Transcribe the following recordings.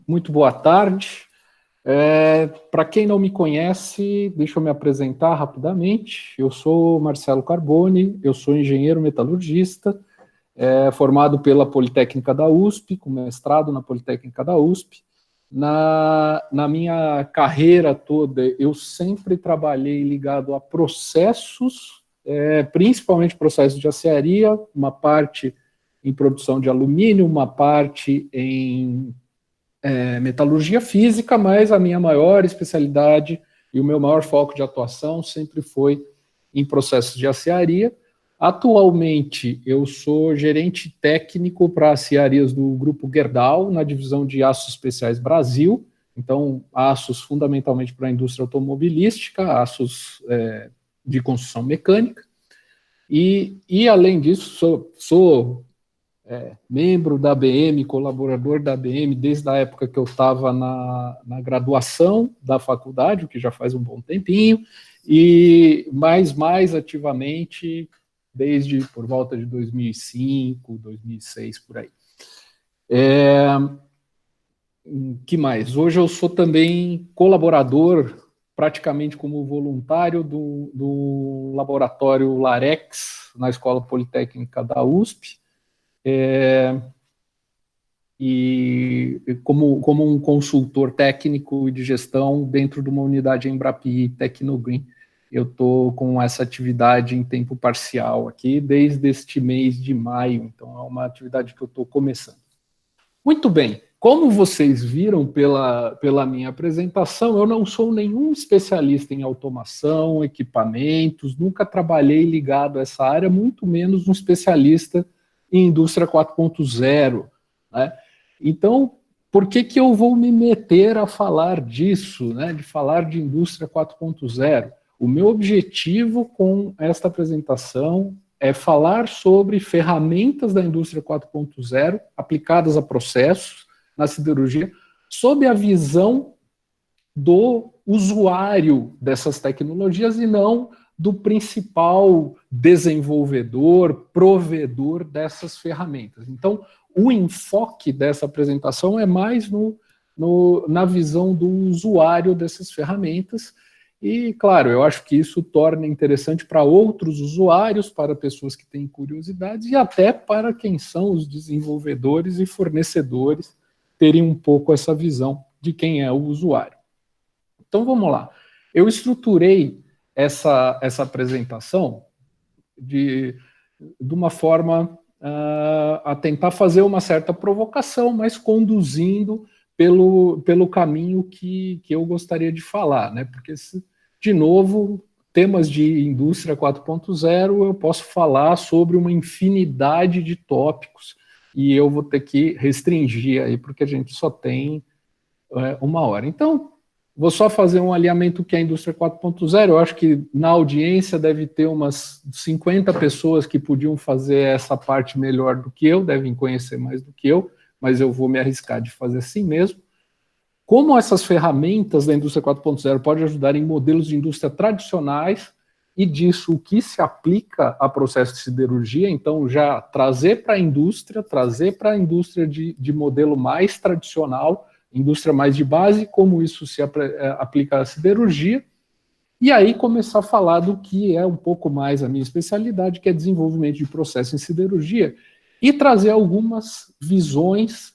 Muito boa tarde. Para quem não me conhece, deixa eu me apresentar rapidamente. Eu sou Marcelo Carboni, eu sou engenheiro metalurgista, formado pela Politécnica da USP, com mestrado na Politécnica da USP. Na minha carreira toda, eu sempre trabalhei ligado a processos, principalmente processos de aciaria, uma parte em produção de alumínio, uma parte em metalurgia física, mas a minha maior especialidade e o meu maior foco de atuação sempre foi em processos de aciaria. Atualmente, eu sou gerente técnico para aciarias do Grupo Gerdau, na divisão de aços especiais Brasil, então aços fundamentalmente para a indústria automobilística, aços de construção mecânica, e além disso, sou membro da ABM, colaborador da ABM desde a época que eu estava na graduação da faculdade, o que já faz um bom tempinho, e mais ativamente desde por volta de 2005, 2006, por aí. Que mais? Hoje eu sou também colaborador, praticamente como voluntário, do laboratório LAREX, na Escola Politécnica da USP, e como um consultor técnico e de gestão dentro de uma unidade Embrapi Tecnogreen. Eu estou com essa atividade em tempo parcial aqui desde este mês de maio, então é uma atividade que eu estou começando. Muito bem, como vocês viram pela minha apresentação, eu não sou nenhum especialista em automação, equipamentos, nunca trabalhei ligado a essa área, muito menos um especialista em indústria 4.0, né? Então, por que eu vou me meter a falar disso, né, de falar de indústria 4.0? O meu objetivo com esta apresentação é falar sobre ferramentas da indústria 4.0 aplicadas a processos na siderurgia, sob a visão do usuário dessas tecnologias e não do principal desenvolvedor, provedor dessas ferramentas. Então, o enfoque dessa apresentação é mais na visão do usuário dessas ferramentas. E, claro, eu acho que isso torna interessante para outros usuários, para pessoas que têm curiosidades e até para quem são os desenvolvedores e fornecedores terem um pouco essa visão de quem é o usuário. Então, vamos lá. Eu estruturei essa apresentação de uma forma a tentar fazer uma certa provocação, mas conduzindo pelo caminho que eu gostaria de falar, né? Porque, de novo, temas de indústria 4.0, eu posso falar sobre uma infinidade de tópicos e eu vou ter que restringir aí, porque a gente só tem uma hora. Então, vou só fazer um alinhamento que é a indústria 4.0. Eu acho que na audiência deve ter umas 50 pessoas que podiam fazer essa parte melhor do que eu, devem conhecer mais do que eu, mas eu vou me arriscar de fazer assim mesmo. Como essas ferramentas da indústria 4.0 podem ajudar em modelos de indústria tradicionais e disso o que se aplica a processo de siderurgia, então já trazer para a indústria de modelo mais tradicional, indústria mais de base, como isso se aplica à siderurgia, e aí começar a falar do que é um pouco mais a minha especialidade, que é desenvolvimento de processo em siderurgia, e trazer algumas visões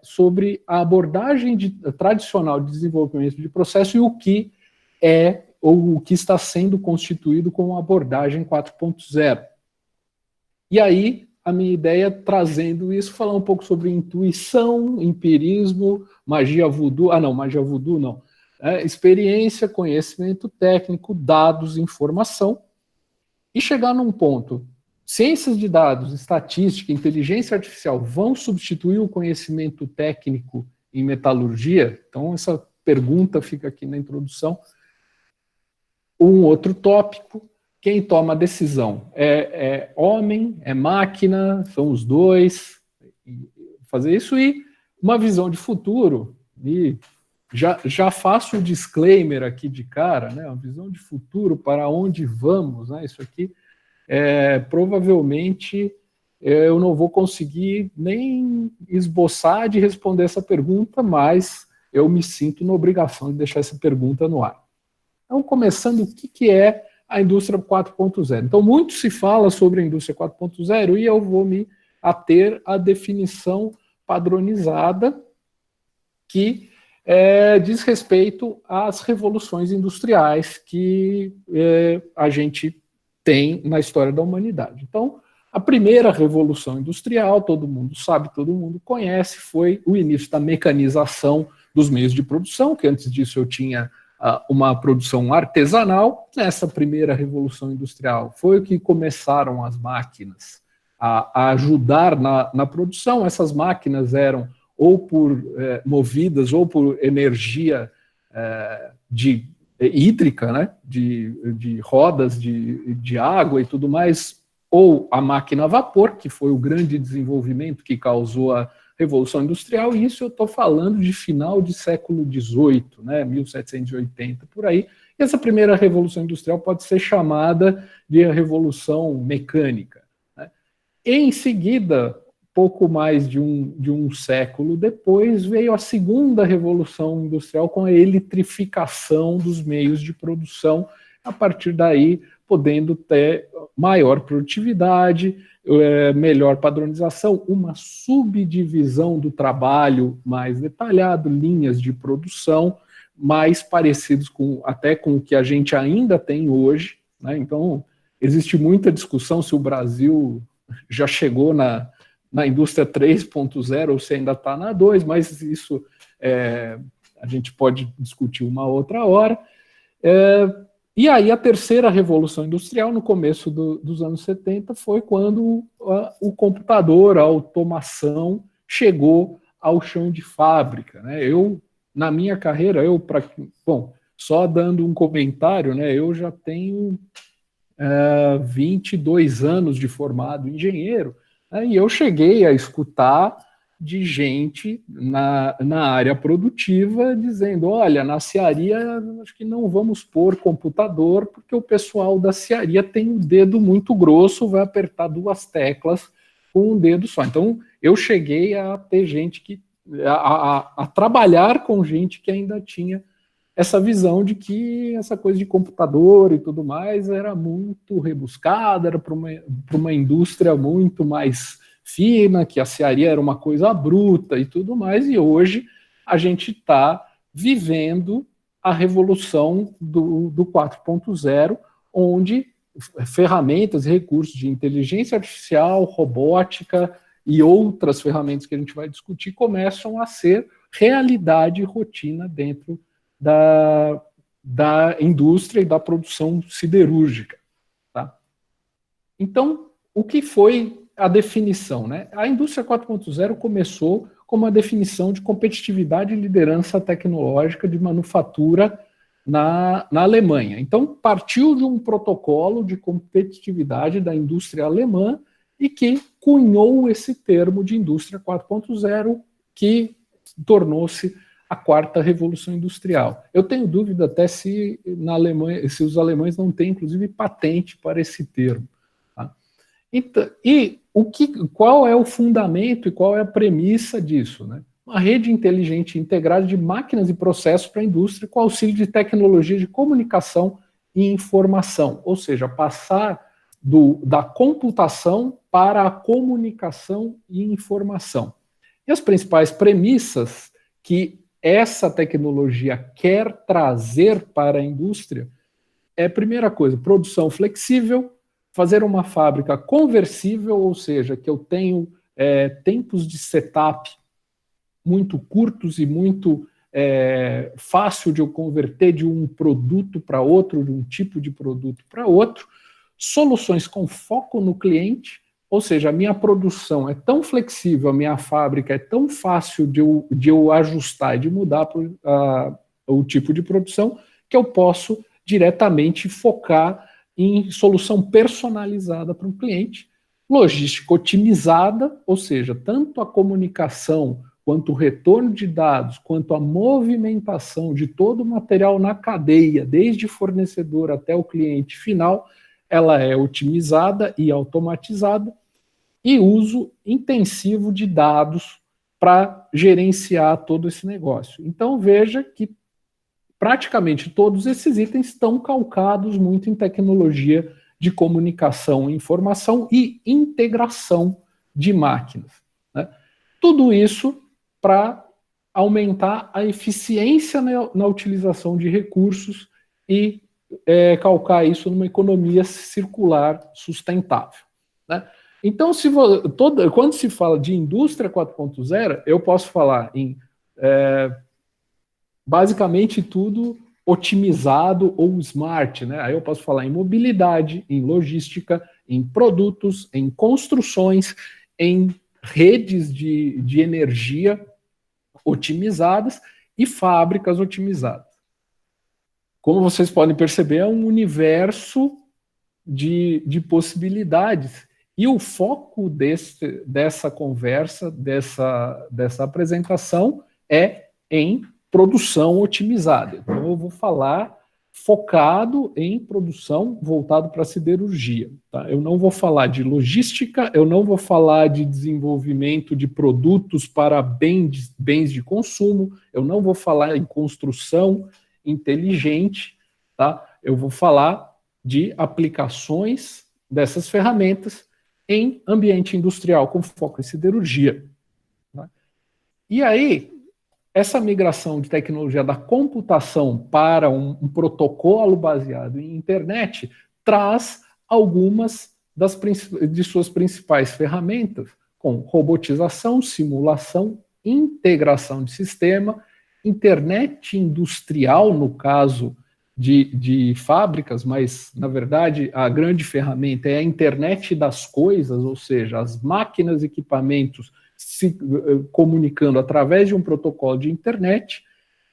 sobre a abordagem tradicional de desenvolvimento de processo e o que é ou o que está sendo constituído como abordagem 4.0. E aí, a minha ideia, trazendo isso, falar um pouco sobre intuição, empirismo, magia voodoo. Não, magia voodoo não. Experiência, conhecimento técnico, dados, informação, e chegar num ponto. Ciências de dados, estatística, inteligência artificial vão substituir o conhecimento técnico em metalurgia? Então, essa pergunta fica aqui na introdução. Um outro tópico, quem toma a decisão é homem, é máquina, são os dois, fazer isso, e uma visão de futuro, e já faço o disclaimer aqui de cara, né, uma visão de futuro para onde vamos, né, isso aqui provavelmente eu não vou conseguir nem esboçar de responder essa pergunta, mas eu me sinto na obrigação de deixar essa pergunta no ar. Então, começando, o que é a indústria 4.0? Então, muito se fala sobre a indústria 4.0 e eu vou me ater à definição padronizada que diz respeito às revoluções industriais que a gente tem na história da humanidade. Então, a primeira revolução industrial, todo mundo sabe, todo mundo conhece, foi o início da mecanização dos meios de produção, que antes disso eu tinha uma produção artesanal. Nessa primeira revolução industrial foi o que começaram as máquinas a ajudar na produção. Essas máquinas eram ou por movidas ou por energia hídrica, né, de rodas de água e tudo mais, ou a máquina a vapor, que foi o grande desenvolvimento que causou a Revolução Industrial, e isso eu estou falando de final de século XVIII, né, 1780, por aí. E essa primeira Revolução Industrial pode ser chamada de Revolução Mecânica. Né? Em seguida, pouco mais de um século depois, veio a segunda Revolução Industrial com a eletrificação dos meios de produção, a partir daí podendo ter maior produtividade, melhor padronização, uma subdivisão do trabalho mais detalhado, linhas de produção mais parecidos até com o que a gente ainda tem hoje. Né? Então, existe muita discussão se o Brasil já chegou na indústria 3.0 ou se ainda está na 2, mas isso a gente pode discutir uma outra hora. E aí a terceira revolução industrial, no começo dos anos 70, foi quando o computador, a automação, chegou ao chão de fábrica. Né? Na minha carreira, só dando um comentário, né, eu já tenho 22 anos de formado engenheiro, né, e eu cheguei a escutar de gente na área produtiva dizendo, olha, na cearia acho que não vamos pôr computador porque o pessoal da cearia tem um dedo muito grosso, vai apertar duas teclas com um dedo só. Então, eu cheguei a ter gente a trabalhar com gente que ainda tinha essa visão de que essa coisa de computador e tudo mais era muito rebuscada, era para uma indústria muito mais fina, que a cearia era uma coisa bruta e tudo mais, e hoje a gente está vivendo a revolução do 4.0, onde ferramentas e recursos de inteligência artificial, robótica e outras ferramentas que a gente vai discutir começam a ser realidade e rotina dentro da indústria e da produção siderúrgica. Tá? Então, o que foi a definição? Né? A indústria 4.0 começou como uma definição de competitividade e liderança tecnológica de manufatura na Alemanha. Então, partiu de um protocolo de competitividade da indústria alemã e que cunhou esse termo de indústria 4.0, que tornou-se a quarta revolução industrial. Eu tenho dúvida até se na Alemanha, se os alemães não têm, inclusive, patente para esse termo. Tá? Qual é o fundamento e qual é a premissa disso? Né? Uma rede inteligente integrada de máquinas e processos para a indústria com auxílio de tecnologia de comunicação e informação, ou seja, passar da computação para a comunicação e informação. E as principais premissas que essa tecnologia quer trazer para a indústria primeira coisa, produção flexível, fazer uma fábrica conversível, ou seja, que eu tenho tempos de setup muito curtos e muito fácil de eu converter de um produto para outro, de um tipo de produto para outro, soluções com foco no cliente, ou seja, a minha produção é tão flexível, a minha fábrica é tão fácil de eu ajustar e de mudar o tipo de produção, que eu posso diretamente focar em solução personalizada para o cliente, logística otimizada, ou seja, tanto a comunicação, quanto o retorno de dados, quanto a movimentação de todo o material na cadeia, desde fornecedor até o cliente final, ela é otimizada e automatizada. e uso intensivo de dados para gerenciar todo esse negócio. Então, veja que praticamente todos esses itens estão calcados muito em tecnologia de comunicação, informação e integração de máquinas, né? Tudo isso para aumentar a eficiência na utilização de recursos e calcar isso numa economia circular sustentável, né? Então, quando se fala de indústria 4.0, eu posso falar em basicamente tudo otimizado ou smart, né? Aí eu posso falar em mobilidade, em logística, em produtos, em construções, em redes de energia otimizadas e fábricas otimizadas. Como vocês podem perceber, é um universo de possibilidades. E o foco dessa conversa, dessa apresentação, é em produção otimizada. Então, eu vou falar focado em produção voltado para a siderurgia. Tá? Eu não vou falar de logística, eu não vou falar de desenvolvimento de produtos para bens de consumo, eu não vou falar em construção inteligente, tá? Eu vou falar de aplicações dessas ferramentas em ambiente industrial, com foco em siderurgia. Tá? E aí, essa migração de tecnologia da computação para um protocolo baseado em internet traz algumas de suas principais ferramentas, com robotização, simulação, integração de sistema, internet industrial, no caso de fábricas, mas, na verdade, a grande ferramenta é a internet das coisas, ou seja, as máquinas e equipamentos se comunicando através de um protocolo de internet,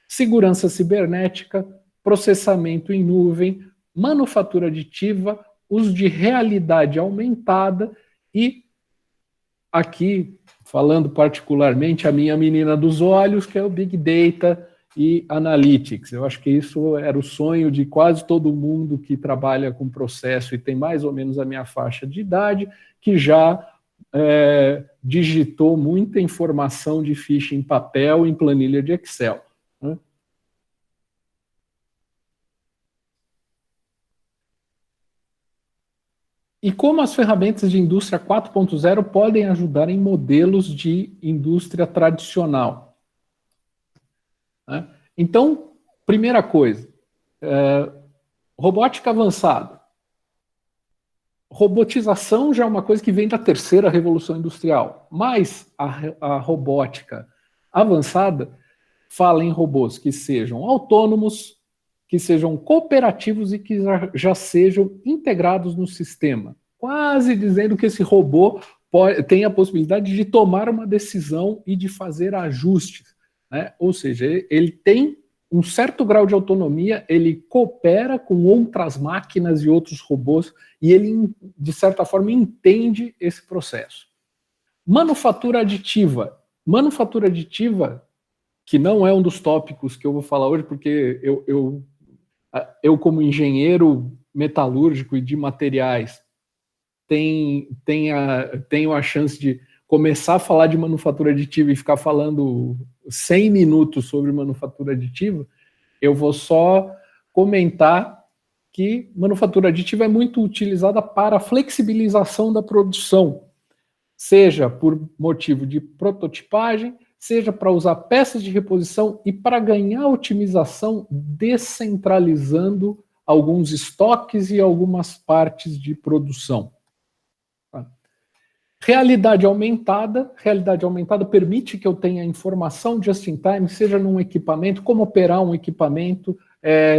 segurança cibernética, processamento em nuvem, manufatura aditiva, uso de realidade aumentada e, aqui, falando particularmente, a minha menina dos olhos, que é o Big Data e Analytics. Eu acho que isso era o sonho de quase todo mundo que trabalha com processo e tem mais ou menos a minha faixa de idade, que já digitou muita informação de ficha em papel em planilha de Excel, né? E como as ferramentas de indústria 4.0 podem ajudar em modelos de indústria tradicional, né? Então, primeira coisa, robótica avançada. Robotização já é uma coisa que vem da terceira revolução industrial, mas a robótica avançada fala em robôs que sejam autônomos, que sejam cooperativos e que já sejam integrados no sistema, quase dizendo que esse robô tem a possibilidade de tomar uma decisão e de fazer ajustes, né? Ou seja, ele tem um certo grau de autonomia, ele coopera com outras máquinas e outros robôs e ele, de certa forma, entende esse processo. Manufatura aditiva. Manufatura aditiva, que não é um dos tópicos que eu vou falar hoje, porque eu como engenheiro metalúrgico e de materiais, tenho a chance de começar a falar de manufatura aditiva e ficar falando 100 minutos sobre manufatura aditiva. Eu vou só comentar que manufatura aditiva é muito utilizada para a flexibilização da produção, seja por motivo de prototipagem, seja para usar peças de reposição e para ganhar otimização descentralizando alguns estoques e algumas partes de produção. Realidade aumentada permite que eu tenha informação just in time, seja num equipamento, como operar um equipamento,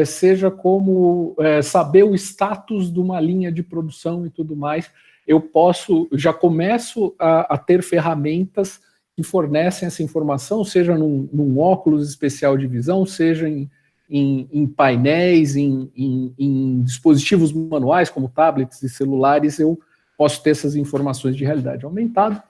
seja como saber o status de uma linha de produção e tudo mais. Já começo a ter ferramentas que fornecem essa informação, seja num óculos especial de visão, seja em painéis, em dispositivos manuais, como tablets e celulares, eu posso ter essas informações de realidade aumentada.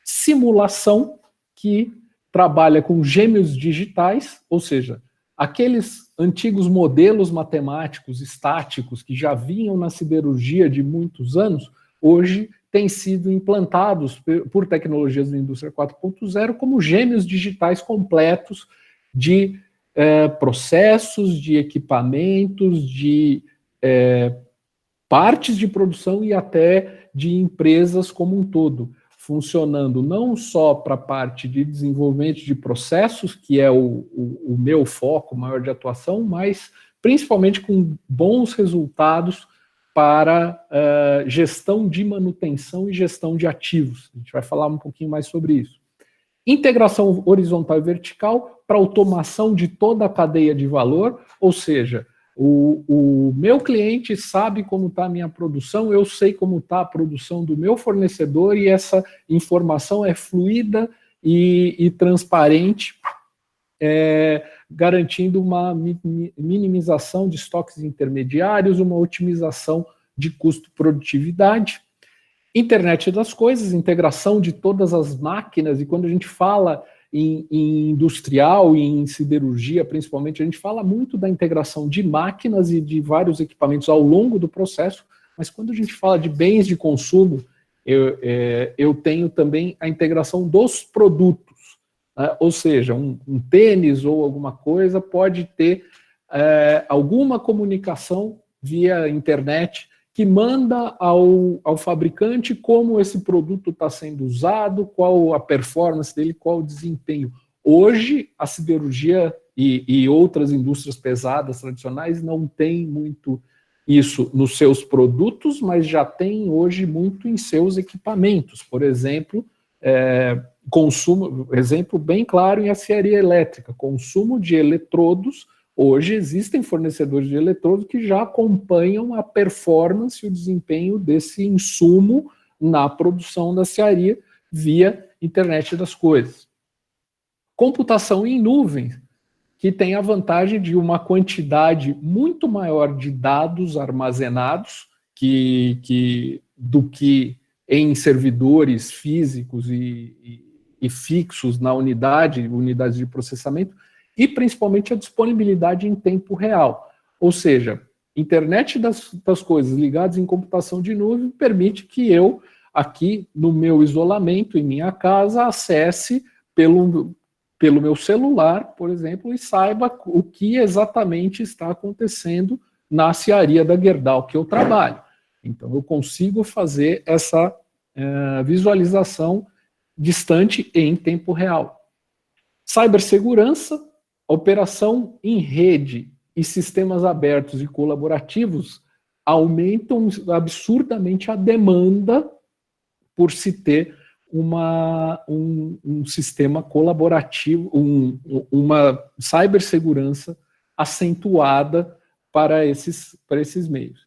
Simulação, que trabalha com gêmeos digitais, ou seja, aqueles antigos modelos matemáticos estáticos que já vinham na siderurgia de muitos anos, hoje têm sido implantados por tecnologias da indústria 4.0 como gêmeos digitais completos de processos, de equipamentos, de partes de produção e até de empresas como um todo, funcionando não só para a parte de desenvolvimento de processos, que é o meu foco maior de atuação, mas principalmente com bons resultados para gestão de manutenção e gestão de ativos. A gente vai falar um pouquinho mais sobre isso. Integração horizontal e vertical para automação de toda a cadeia de valor, ou seja, o meu cliente sabe como está a minha produção, eu sei como está a produção do meu fornecedor e essa informação é fluida e transparente, garantindo uma minimização de estoques intermediários, uma otimização de custo-produtividade. Internet das coisas, integração de todas as máquinas, e quando a gente fala em industrial e em siderurgia, principalmente, a gente fala muito da integração de máquinas e de vários equipamentos ao longo do processo, mas quando a gente fala de bens de consumo, eu tenho também a integração dos produtos, né? Ou seja, um tênis ou alguma coisa pode ter alguma comunicação via internet que manda ao fabricante como esse produto está sendo usado, qual a performance dele, qual o desempenho. Hoje, a siderurgia e outras indústrias pesadas tradicionais não tem muito isso nos seus produtos, mas já tem hoje muito em seus equipamentos. Por exemplo, exemplo bem claro em aciaria elétrica, consumo de eletrodos. Hoje existem fornecedores de eletrodos que já acompanham a performance e o desempenho desse insumo na produção da aciaria via internet das coisas. Computação em nuvem, que tem a vantagem de uma quantidade muito maior de dados armazenados do que em servidores físicos e fixos na unidades de processamento, e principalmente a disponibilidade em tempo real. Ou seja, internet das coisas ligadas em computação de nuvem permite que eu, aqui no meu isolamento, em minha casa, acesse pelo meu celular, por exemplo, e saiba o que exatamente está acontecendo na aciaria da Gerdau que eu trabalho. Então, eu consigo fazer essa visualização distante em tempo real. Cibersegurança, operação em rede e sistemas abertos e colaborativos aumentam absurdamente a demanda por se ter um sistema colaborativo, uma cibersegurança acentuada para esses meios.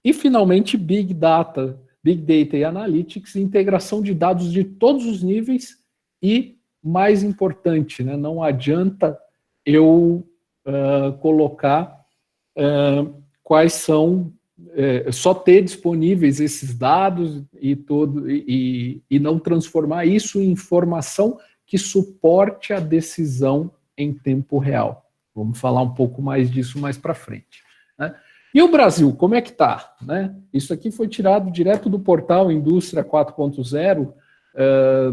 E, finalmente, Big Data e Analytics, integração de dados de todos os níveis e, mais importante, né, não adianta eu colocar quais são, só ter disponíveis esses dados e não transformar isso em informação que suporte a decisão em tempo real. Vamos falar um pouco mais disso mais para frente, né? E o Brasil, como é que está? Né? Isso aqui foi tirado direto do portal Indústria 4.0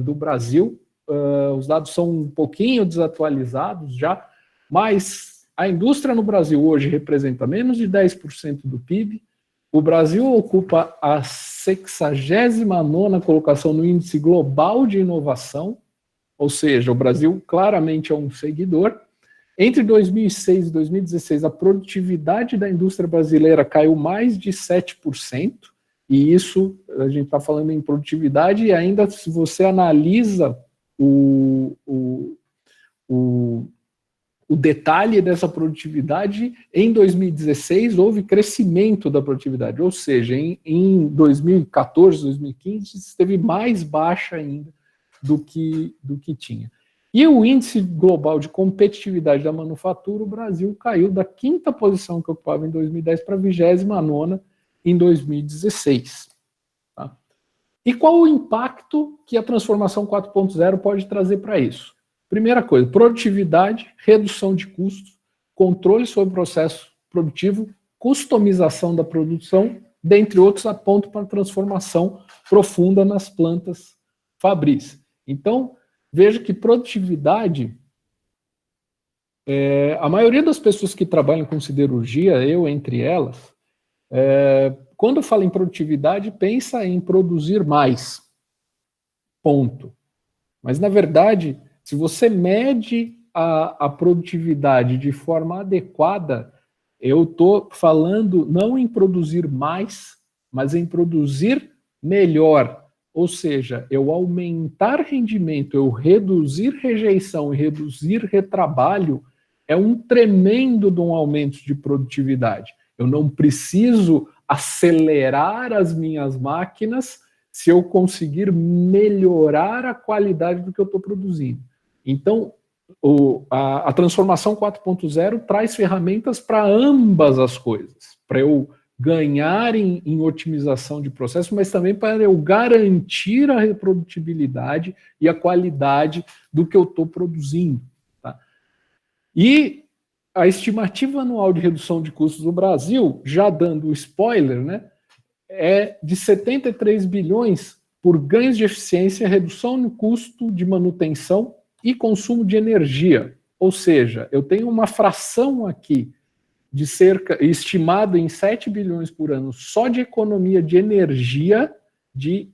do Brasil. Os dados são um pouquinho desatualizados já, mas a indústria no Brasil hoje representa menos de 10% do PIB. O Brasil ocupa a 69ª colocação no Índice Global de Inovação, ou seja, o Brasil claramente é um seguidor. Entre 2006 e 2016, a produtividade da indústria brasileira caiu mais de 7%, e isso, a gente está falando em produtividade, e ainda se você analisa o detalhe dessa produtividade, em 2016 houve crescimento da produtividade, ou seja, em 2014, 2015, esteve mais baixa ainda do que tinha. E o índice global de competitividade da manufatura, o Brasil caiu da 5ª posição que ocupava em 2010 para a 29ª em 2016. Tá? E qual o impacto que a transformação 4.0 pode trazer para isso? Primeira coisa, produtividade, redução de custos, controle sobre o processo produtivo, customização da produção, dentre outros, apontam para a transformação profunda nas plantas fabris. Então, veja que produtividade, a maioria das pessoas que trabalham com siderurgia, eu entre elas, quando fala em produtividade, pensa em produzir mais, ponto. Mas, na verdade, se você mede a produtividade de forma adequada, eu estou falando não em produzir mais, mas em produzir melhor. Ou seja, eu aumentar rendimento, eu reduzir rejeição e reduzir retrabalho, é um tremendo de um aumento de produtividade. Eu não preciso acelerar as minhas máquinas se eu conseguir melhorar a qualidade do que eu estou produzindo. Então, a transformação 4.0 traz ferramentas para ambas as coisas, para eu ganhar em otimização de processo, mas também para eu garantir a reprodutibilidade e a qualidade do que eu estou produzindo. Tá? E a estimativa anual de redução de custos no Brasil, já dando o spoiler, né, é de 73 bilhões por ganhos de eficiência, redução no custo de manutenção e consumo de energia. Ou seja, eu tenho uma fração aqui de estimado em 7 bilhões por ano só de economia de energia, de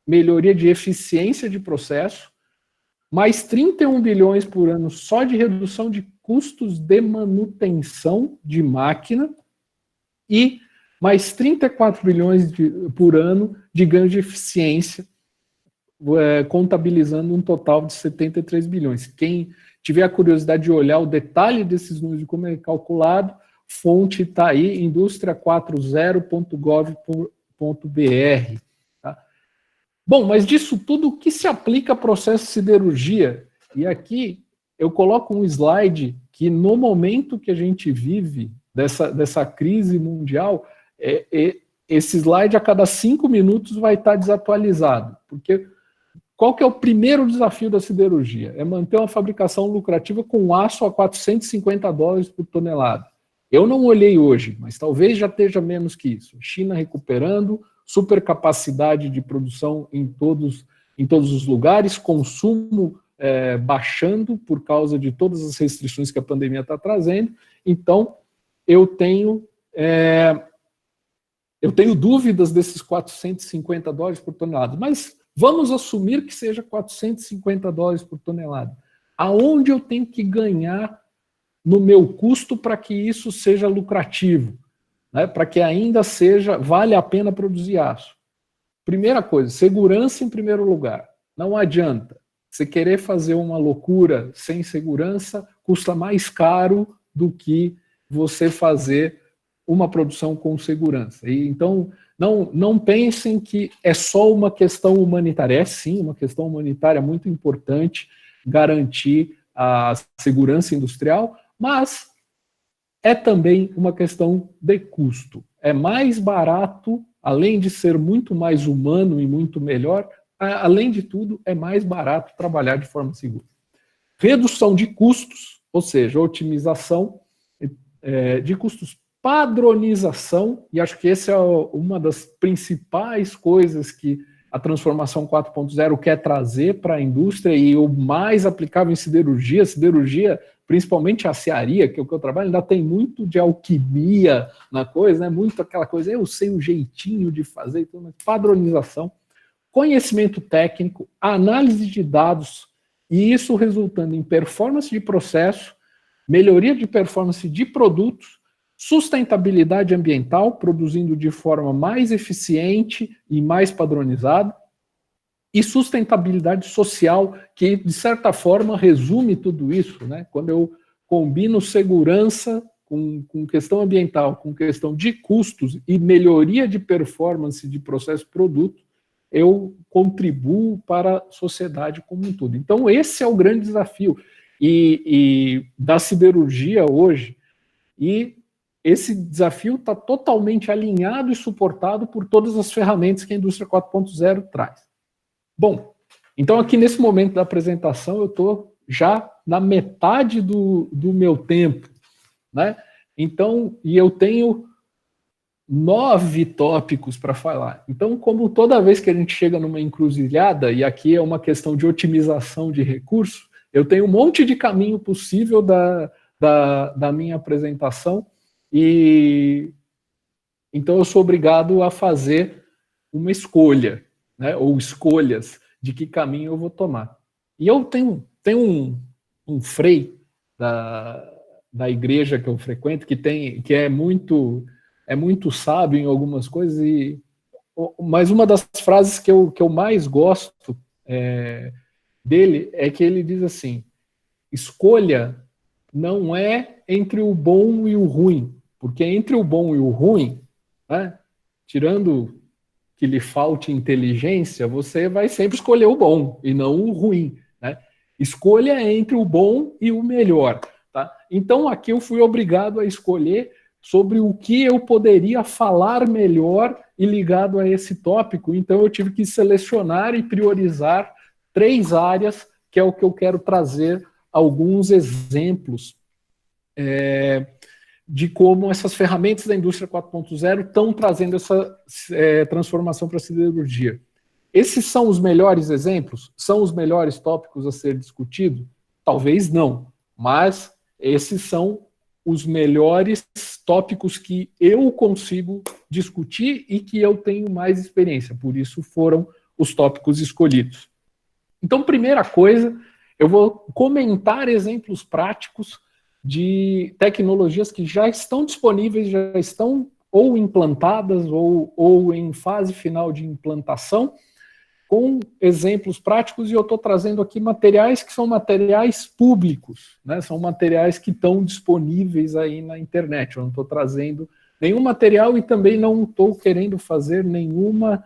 melhoria de eficiência de processo, mais 31 bilhões por ano só de redução de custos de manutenção de máquina e mais 34 bilhões por ano de ganho de eficiência, contabilizando um total de 73 bilhões. Quem tiver a curiosidade de olhar o detalhe desses números, de como é calculado, fonte está aí, industria40.gov.br. Tá? Bom, mas disso tudo, o que se aplica a processo de siderurgia? E aqui eu coloco um slide que, no momento que a gente vive, dessa crise mundial, esse slide a cada 5 minutos vai estar desatualizado, porque qual que é o primeiro desafio da siderurgia? É manter uma fabricação lucrativa com aço a $450 por tonelada. Eu não olhei hoje, mas talvez já esteja menos que isso. China recuperando, supercapacidade de produção em todos os lugares, consumo baixando por causa de todas as restrições que a pandemia está trazendo. Então, eu tenho dúvidas desses $450 por tonelada, mas vamos assumir que seja $450 por tonelada. Aonde eu tenho que ganhar no meu custo para que isso seja lucrativo, né? Para que ainda vale a pena produzir aço? Primeira coisa, segurança em primeiro lugar. Não adianta você querer fazer uma loucura sem segurança, custa mais caro do que você fazer uma produção com segurança. E, então, não pensem que é só uma questão humanitária. É sim uma questão humanitária muito importante garantir a segurança industrial, mas é também uma questão de custo. É mais barato, além de ser muito mais humano e muito melhor, além de tudo, é mais barato trabalhar de forma segura. Redução de custos, ou seja, otimização de custos, padronização, e acho que essa é uma das principais coisas que a transformação 4.0 quer trazer para a indústria, e o mais aplicável em siderurgia, principalmente a aciaria, que é o que eu trabalho, ainda tem muito de alquimia na coisa, né? Muito aquela coisa, eu sei o jeitinho de fazer, então, mas padronização, conhecimento técnico, análise de dados, e isso resultando em performance de processo, melhoria de performance de produtos, sustentabilidade ambiental, produzindo de forma mais eficiente e mais padronizada, e sustentabilidade social, que de certa forma resume tudo isso, né? Quando eu combino segurança com questão ambiental, com questão de custos e melhoria de performance de processo e produto, eu contribuo para a sociedade como um todo. Então esse é o grande desafio e da siderurgia hoje, e esse desafio está totalmente alinhado e suportado por todas as ferramentas que a indústria 4.0 traz. Bom, então aqui nesse momento da apresentação eu estou já na metade do meu tempo, né? Então, e eu tenho 9 tópicos para falar. Então, como toda vez que a gente chega numa encruzilhada, e aqui é uma questão de otimização de recurso, eu tenho um monte de caminho possível da minha apresentação, e então eu sou obrigado a fazer uma escolha, né, ou escolhas de que caminho eu vou tomar. E eu tenho um frei da igreja que eu frequento que é muito sábio em algumas coisas, mas uma das frases que eu mais gosto dele é que ele diz assim: escolha não é entre o bom e o ruim, porque entre o bom e o ruim, né, tirando que lhe falte inteligência, você vai sempre escolher o bom e não o ruim, né? Escolha entre o bom e o melhor, tá? Então aqui eu fui obrigado a escolher sobre o que eu poderia falar melhor e ligado a esse tópico. Então eu tive que selecionar e priorizar 3 áreas, que é o que eu quero trazer alguns exemplos de como essas ferramentas da indústria 4.0 estão trazendo essa transformação para a siderurgia. Esses são os melhores exemplos? São os melhores tópicos a ser discutido? Talvez não, mas esses são os melhores tópicos que eu consigo discutir e que eu tenho mais experiência, por isso foram os tópicos escolhidos. Então, primeira coisa, eu vou comentar exemplos práticos de tecnologias que já estão disponíveis, já estão ou implantadas ou em fase final de implantação, com exemplos práticos, e eu estou trazendo aqui materiais que são materiais públicos, né? São materiais que estão disponíveis aí na internet. Eu não estou trazendo nenhum material e também não estou querendo fazer nenhuma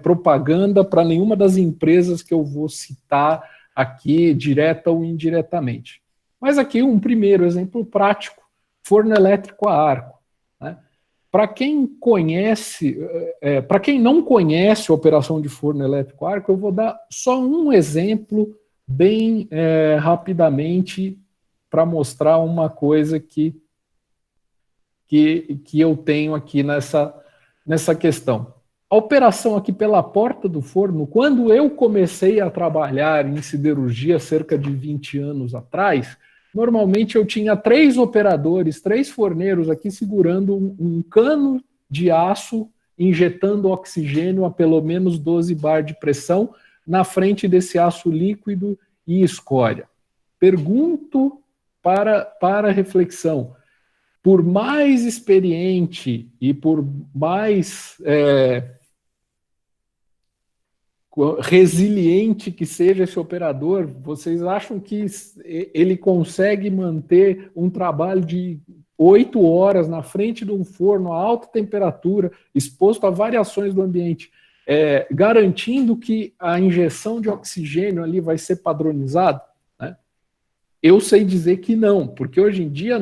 propaganda para nenhuma das empresas que eu vou citar aqui, direta ou indiretamente. Mas aqui um primeiro exemplo prático: forno elétrico a arco. Né? Para quem conhece, para quem não conhece a operação de forno elétrico a arco, eu vou dar só um exemplo bem rapidamente para mostrar uma coisa que eu tenho aqui nessa questão. A operação aqui pela porta do forno, quando eu comecei a trabalhar em siderurgia cerca de 20 anos atrás, normalmente eu tinha 3 operadores, 3 forneiros aqui segurando um cano de aço, injetando oxigênio a pelo menos 12 bar de pressão na frente desse aço líquido e escória. Pergunto para reflexão: por mais experiente e por mais resiliente que seja esse operador, vocês acham que ele consegue manter um trabalho de 8 horas na frente de um forno a alta temperatura, exposto a variações do ambiente, garantindo que a injeção de oxigênio ali vai ser padronizada? Né? Eu sei dizer que não, porque hoje em dia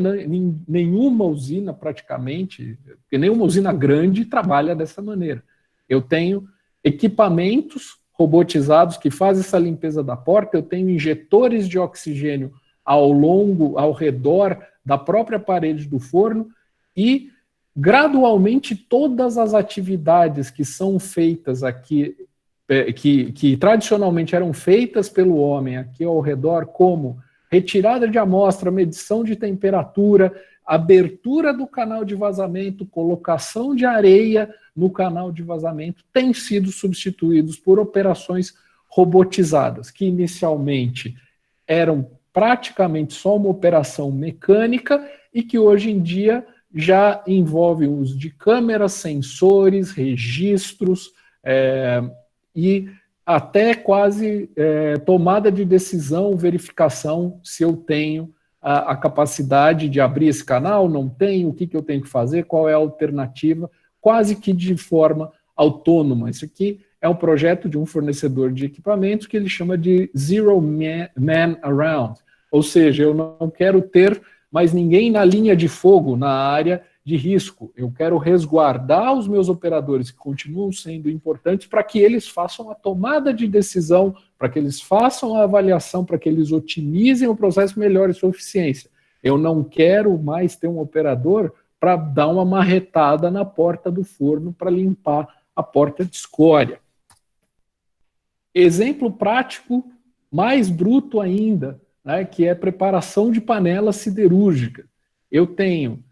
nenhuma usina praticamente, nenhuma usina grande trabalha dessa maneira. Eu tenho equipamentos robotizados que fazem essa limpeza da porta, eu tenho injetores de oxigênio ao redor da própria parede do forno, e gradualmente todas as atividades que são feitas aqui, que tradicionalmente eram feitas pelo homem aqui ao redor, como retirada de amostra, medição de temperatura, abertura do canal de vazamento, colocação de areia no canal de vazamento, têm sido substituídos por operações robotizadas, que inicialmente eram praticamente só uma operação mecânica e que hoje em dia já envolve o uso de câmeras, sensores, registros e até quase tomada de decisão, verificação se eu tenho a capacidade de abrir esse canal, não tenho, o que eu tenho que fazer, qual é a alternativa, quase que de forma autônoma. Isso aqui é um projeto de um fornecedor de equipamentos que ele chama de Zero Man Around, ou seja, eu não quero ter mais ninguém na linha de fogo, na área de risco. Eu quero resguardar os meus operadores, que continuam sendo importantes, para que eles façam a tomada de decisão, para que eles façam a avaliação, para que eles otimizem o processo, melhorem sua eficiência. Eu não quero mais ter um operador para dar uma marretada na porta do forno para limpar a porta de escória. Exemplo prático, mais bruto ainda, né, que é preparação de panela siderúrgica. Eu tenho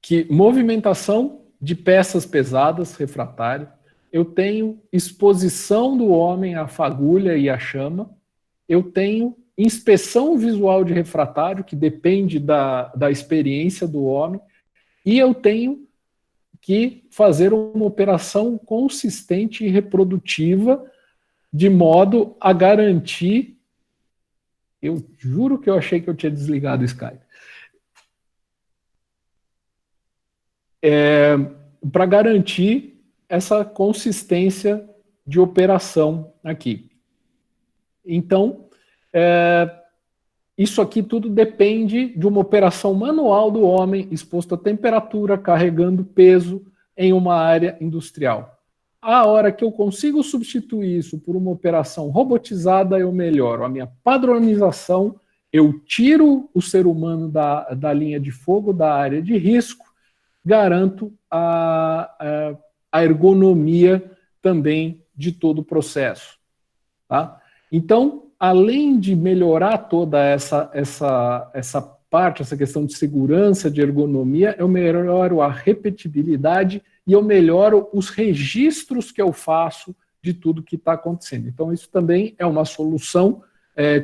que movimentação de peças pesadas, refratário, eu tenho exposição do homem à fagulha e à chama, eu tenho inspeção visual de refratário, que depende da experiência do homem, e eu tenho que fazer uma operação consistente e reprodutiva, de modo a garantir. Eu juro que eu achei que eu tinha desligado o Skype. Para garantir essa consistência de operação aqui. Então, isso aqui tudo depende de uma operação manual do homem exposto à temperatura, carregando peso em uma área industrial. A hora que eu consigo substituir isso por uma operação robotizada, eu melhoro a minha padronização, eu tiro o ser humano da linha de fogo, da área de risco, garanto a ergonomia também de todo o processo. Tá? Então, além de melhorar toda essa parte, essa questão de segurança, de ergonomia, eu melhoro a repetibilidade e eu melhoro os registros que eu faço de tudo que está acontecendo. Então, isso também é uma solução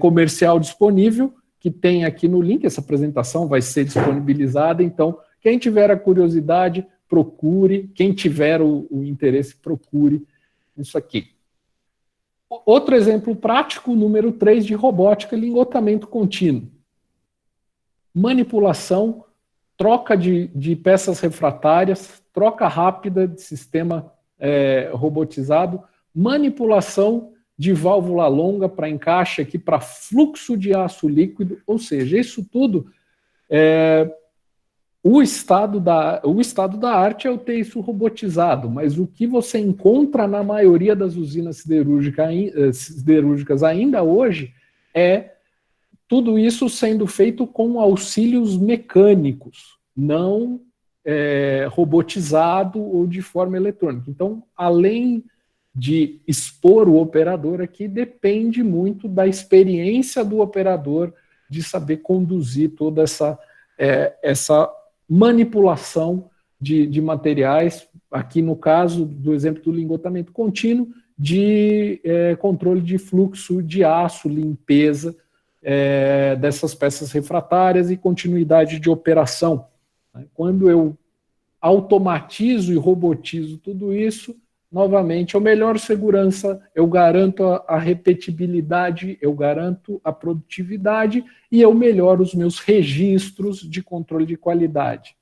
comercial disponível, que tem aqui no link. Essa apresentação vai ser disponibilizada. Então, quem tiver a curiosidade, procure. Quem tiver o interesse, procure isso aqui. Outro exemplo prático, número 3, de robótica, lingotamento contínuo. Manipulação, troca de peças refratárias, troca rápida de sistema robotizado, manipulação de válvula longa para encaixe aqui para fluxo de aço líquido, ou seja, isso tudo, o estado da arte é eu ter isso robotizado, mas o que você encontra na maioria das usinas siderúrgicas ainda hoje é tudo isso sendo feito com auxílios mecânicos, não robotizado ou de forma eletrônica. Então, além de expor o operador aqui, depende muito da experiência do operador de saber conduzir toda essa manipulação de materiais, aqui no caso do exemplo do lingotamento contínuo, de controle de fluxo de aço, limpeza dessas peças refratárias e continuidade de operação. Quando eu automatizo e robotizo tudo isso, novamente, eu melhoro segurança, eu garanto a repetibilidade, eu garanto a produtividade e eu melhoro os meus registros de controle de qualidade.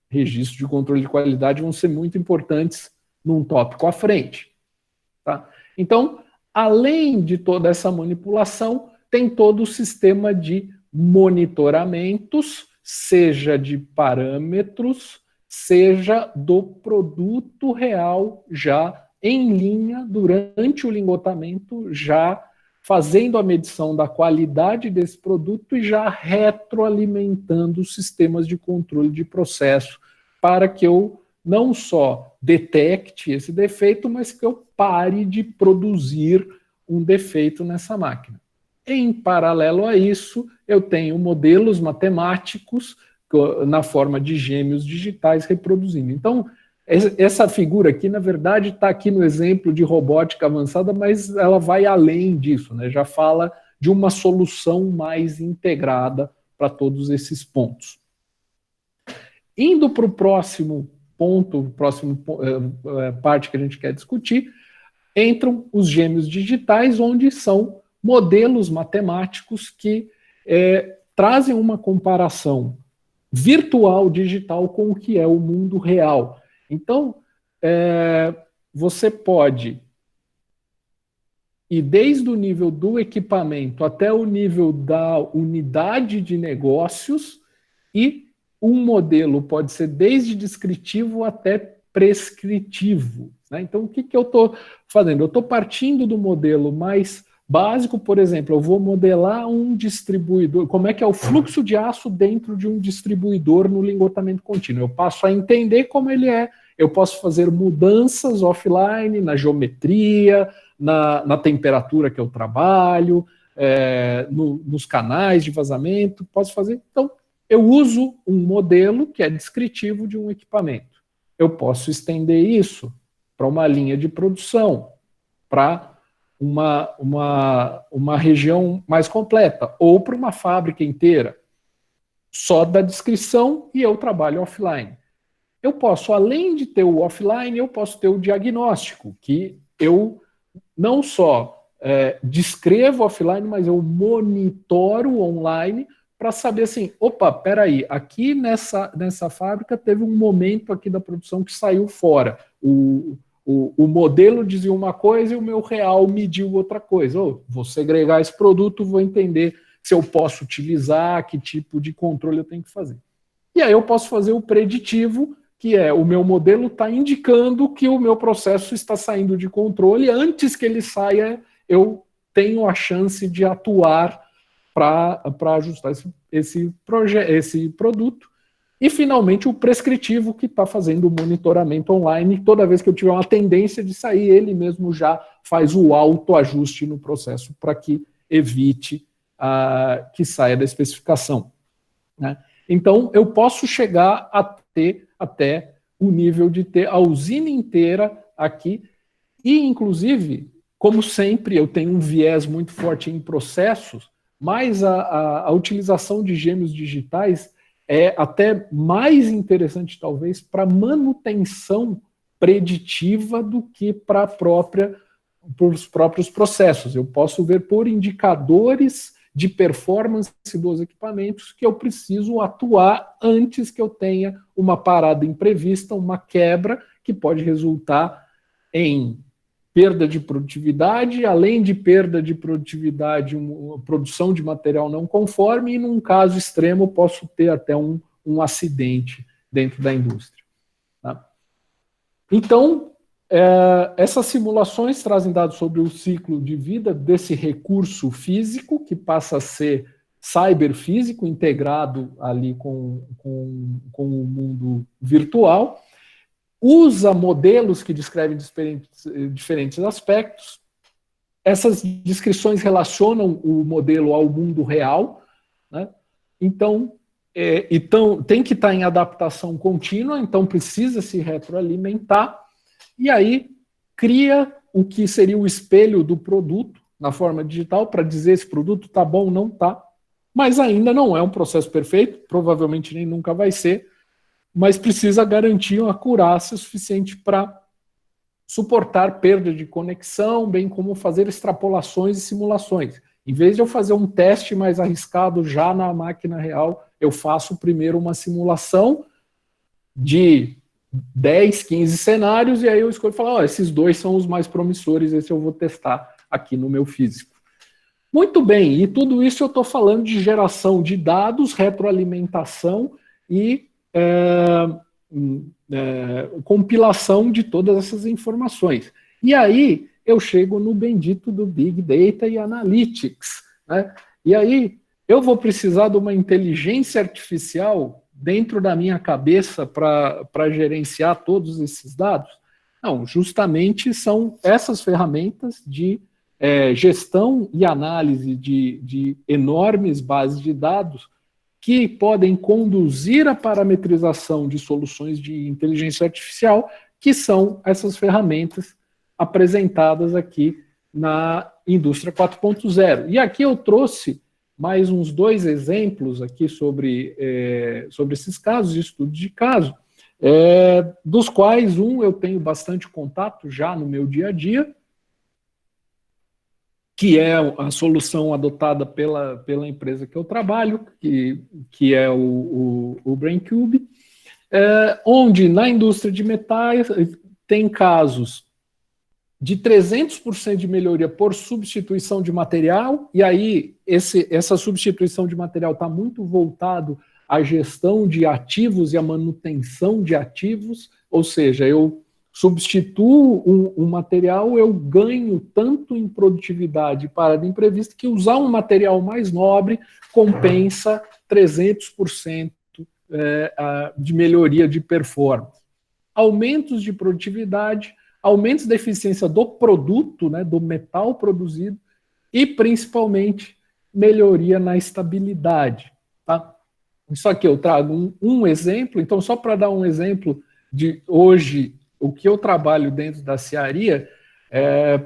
Registros de controle de qualidade vão ser muito importantes num tópico à frente. Tá? Então, além de toda essa manipulação, tem todo o sistema de monitoramentos, seja de parâmetros, seja do produto real já em linha durante o lingotamento, já fazendo a medição da qualidade desse produto e já retroalimentando os sistemas de controle de processo para que eu não só detecte esse defeito, mas que eu pare de produzir um defeito nessa máquina. Em paralelo a isso, eu tenho modelos matemáticos na forma de gêmeos digitais reproduzindo. Então, essa figura aqui, na verdade, está aqui no exemplo de robótica avançada, mas ela vai além disso, né? Já fala de uma solução mais integrada para todos esses pontos. Indo para o próximo ponto, parte que a gente quer discutir, entram os gêmeos digitais, onde são modelos matemáticos que trazem uma comparação virtual digital com o que é o mundo real. Então, você pode ir desde o nível do equipamento até o nível da unidade de negócios, e um modelo pode ser desde descritivo até prescritivo. Né? Então, o que eu estou fazendo? Eu estou partindo do modelo mais básico, por exemplo, eu vou modelar um distribuidor, como é que é o fluxo de aço dentro de um distribuidor no lingotamento contínuo. Eu passo a entender como ele é, eu posso fazer mudanças offline na geometria, na temperatura que eu trabalho, nos canais de vazamento, posso fazer. Então, eu uso um modelo que é descritivo de um equipamento. Eu posso estender isso para uma linha de produção, para uma região mais completa, ou para uma fábrica inteira, só da descrição e eu trabalho offline. Eu posso, além de ter o offline, eu posso ter o diagnóstico, que eu não só descrevo offline, mas eu monitoro online para saber assim, opa, peraí, aqui nessa fábrica teve um momento aqui da produção que saiu fora. O modelo dizia uma coisa e o meu real mediu outra coisa. Vou segregar esse produto, vou entender se eu posso utilizar, que tipo de controle eu tenho que fazer. E aí eu posso fazer o preditivo, que é o meu modelo está indicando que o meu processo está saindo de controle. Antes que ele saia, eu tenho a chance de atuar para ajustar esse produto. E, finalmente, o prescritivo, que está fazendo o monitoramento online. Toda vez que eu tiver uma tendência de sair, ele mesmo já faz o autoajuste no processo para que evite que saia da especificação, né? Então, eu posso chegar a ter até o nível de ter a usina inteira aqui. E, inclusive, como sempre, eu tenho um viés muito forte em processos, mas a utilização de gêmeos digitais é até mais interessante, talvez, para manutenção preditiva do que para os próprios processos. Eu posso ver por indicadores de performance dos equipamentos que eu preciso atuar antes que eu tenha uma parada imprevista, uma quebra, que pode resultar em perda de produtividade, além de perda de produtividade, uma produção de material não conforme, e num caso extremo posso ter até um acidente dentro da indústria, tá? Então, essas simulações trazem dados sobre o ciclo de vida desse recurso físico, que passa a ser cyberfísico, integrado ali com o mundo virtual, usa modelos que descrevem diferentes aspectos. Essas descrições relacionam o modelo ao mundo real, né? Então, tem que estar em adaptação contínua, então precisa se retroalimentar, e aí cria o que seria o espelho do produto na forma digital para dizer se esse produto está bom ou não está, mas ainda não é um processo perfeito, provavelmente nem nunca vai ser, mas precisa garantir uma acurácia suficiente para suportar perda de conexão, bem como fazer extrapolações e simulações. Em vez de eu fazer um teste mais arriscado já na máquina real, eu faço primeiro uma simulação de 10, 15 cenários, e aí eu escolho falar, esses dois são os mais promissores, esse eu vou testar aqui no meu físico. Muito bem, e tudo isso eu estou falando de geração de dados, retroalimentação e compilação de todas essas informações. E aí eu chego no bendito do Big Data e Analytics, né? E aí eu vou precisar de uma inteligência artificial dentro da minha cabeça para gerenciar todos esses dados? Não, justamente são essas ferramentas de gestão e análise de enormes bases de dados que podem conduzir a parametrização de soluções de inteligência artificial, que são essas ferramentas apresentadas aqui na indústria 4.0. E aqui eu trouxe mais uns 2 exemplos aqui sobre esses casos, de estudo de caso, dos quais um eu tenho bastante contato já no meu dia a dia, que é a solução adotada pela empresa que eu trabalho, que é o BrainCube, onde na indústria de metais tem casos de 300% de melhoria por substituição de material, e aí essa substituição de material está muito voltado à gestão de ativos e à manutenção de ativos, ou seja, eu substituo um material, eu ganho tanto em produtividade para de imprevisto que usar um material mais nobre compensa 300% de melhoria de performance. Aumentos de produtividade, aumentos da eficiência do produto, né, do metal produzido, e principalmente melhoria na estabilidade. Tá? Isso aqui eu trago um exemplo, então só para dar um exemplo de hoje, o que eu trabalho dentro da Cearia,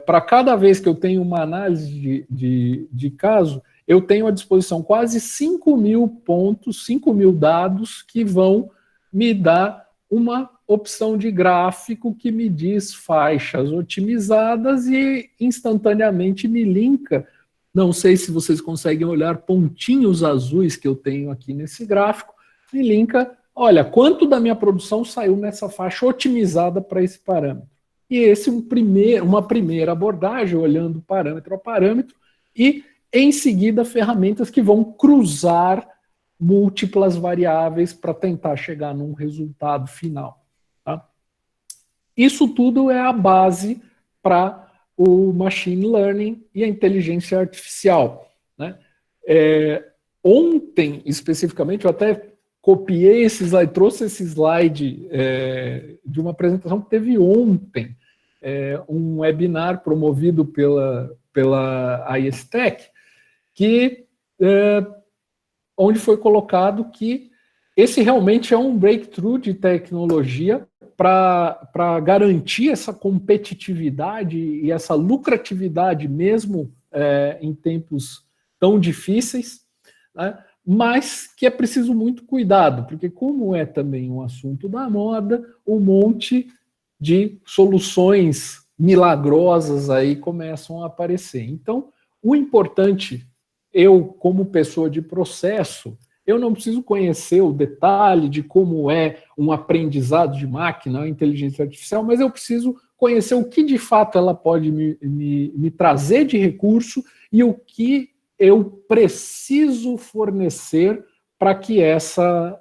para cada vez que eu tenho uma análise de caso, eu tenho à disposição quase 5.000 pontos, 5.000 dados que vão me dar uma opção de gráfico que me diz faixas otimizadas e instantaneamente me linka. Não sei se vocês conseguem olhar pontinhos azuis que eu tenho aqui nesse gráfico, me linka, olha, quanto da minha produção saiu nessa faixa otimizada para esse parâmetro. E esse é uma primeira abordagem, olhando parâmetro a parâmetro, e em seguida ferramentas que vão cruzar múltiplas variáveis para tentar chegar num resultado final. Tá? Isso tudo é a base para o machine learning e a inteligência artificial. Né? Ontem, especificamente, eu até copiei esse slide, trouxe esse slide de uma apresentação que teve ontem, um webinar promovido pela ISTEC, que onde foi colocado que esse realmente é um breakthrough de tecnologia para garantir essa competitividade e essa lucratividade mesmo em tempos tão difíceis, né? Mas que é preciso muito cuidado, porque como é também um assunto da moda, um monte de soluções milagrosas aí começam a aparecer. Então, o importante, eu como pessoa de processo, eu não preciso conhecer o detalhe de como é um aprendizado de máquina, a inteligência artificial, mas eu preciso conhecer o que de fato ela pode me trazer de recurso e o que eu preciso fornecer para que essa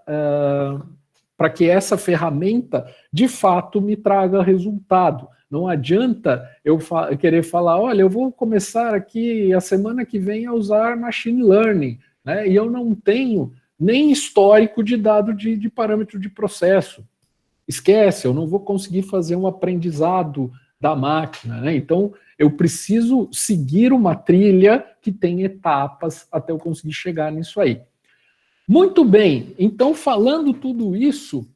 ferramenta de fato me traga resultado. Não adianta eu querer falar, olha, eu vou começar aqui a semana que vem a usar machine learning, né? E eu não tenho nem histórico de dado de parâmetro de processo. Esquece, eu não vou conseguir fazer um aprendizado da máquina, né? Então, eu preciso seguir uma trilha que tem etapas até eu conseguir chegar nisso aí. Muito bem, então, falando tudo isso,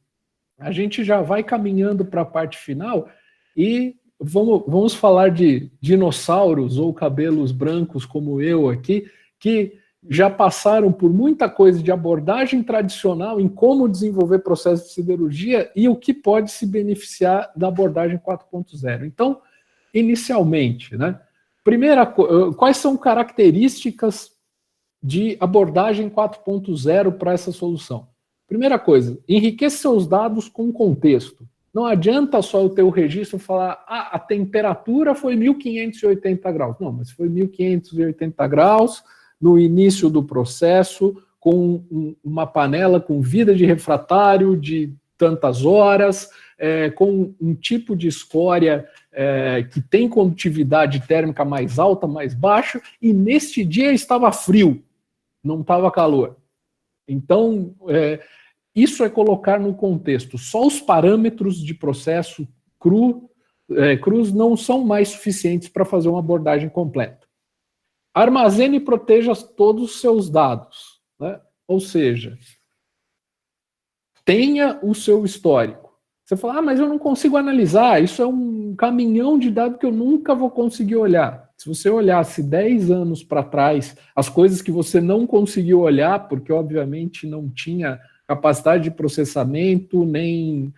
a gente já vai caminhando para a parte final e vamos falar de dinossauros ou cabelos brancos como eu aqui, que já passaram por muita coisa de abordagem tradicional em como desenvolver processos de siderurgia e o que pode se beneficiar da abordagem 4.0. Então, inicialmente, né? Quais são características de abordagem 4.0 para essa solução? Primeira coisa, enriqueça seus dados com contexto. Não adianta só eu ter o registro e falar, a temperatura foi 1580 graus. Não, mas foi 1580 graus no início do processo, com uma panela com vida de refratário de tantas horas, com um tipo de escória que tem condutividade térmica mais alta, mais baixa, e neste dia estava frio, não estava calor. Então, isso é colocar no contexto. Só os parâmetros de processo crus não são mais suficientes para fazer uma abordagem completa. Armazene e proteja todos os seus dados, né? Ou seja, tenha o seu histórico. Você fala, mas eu não consigo analisar, isso é um caminhão de dados que eu nunca vou conseguir olhar. Se você olhasse 10 anos para trás, as coisas que você não conseguiu olhar, porque obviamente não tinha capacidade de processamento, nem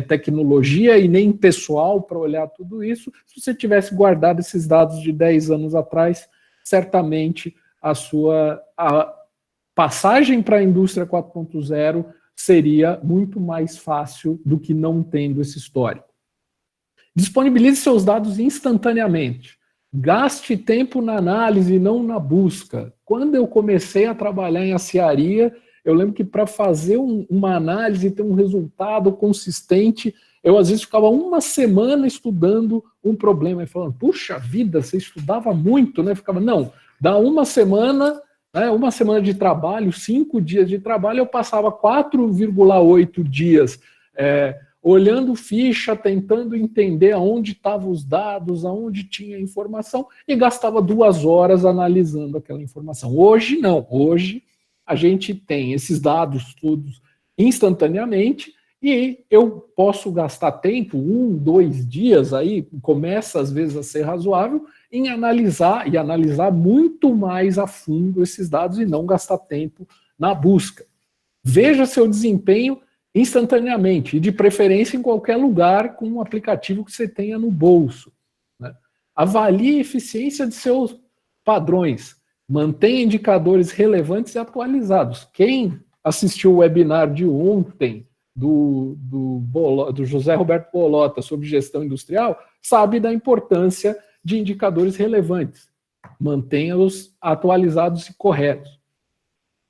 tecnologia e nem pessoal para olhar tudo isso, se você tivesse guardado esses dados de 10 anos atrás, certamente a passagem para a indústria 4.0 seria muito mais fácil do que não tendo esse histórico. Disponibilize seus dados instantaneamente. Gaste tempo na análise e não na busca. Quando eu comecei a trabalhar em aciaria, eu lembro que para fazer uma análise e ter um resultado consistente, Eu, às vezes, ficava uma semana estudando um problema e falando, puxa vida, você estudava muito, né? Ficava, não, dá uma semana, né, uma semana de trabalho, 5 dias de trabalho, eu passava 4,8 dias olhando ficha, tentando entender aonde estavam os dados, aonde tinha informação, e gastava 2 horas analisando aquela informação. Hoje, não. Hoje, a gente tem esses dados todos instantaneamente, e eu posso gastar tempo, 1, 2 dias, aí começa às vezes a ser razoável, em analisar, e analisar muito mais a fundo esses dados e não gastar tempo na busca. Veja seu desempenho instantaneamente, e de preferência em qualquer lugar com um aplicativo que você tenha no bolso. Né? Avalie a eficiência de seus padrões, mantenha indicadores relevantes e atualizados. Quem assistiu o webinar de ontem do José Roberto Bolota sobre gestão industrial sabe da importância de indicadores relevantes. Mantenha-os atualizados e corretos.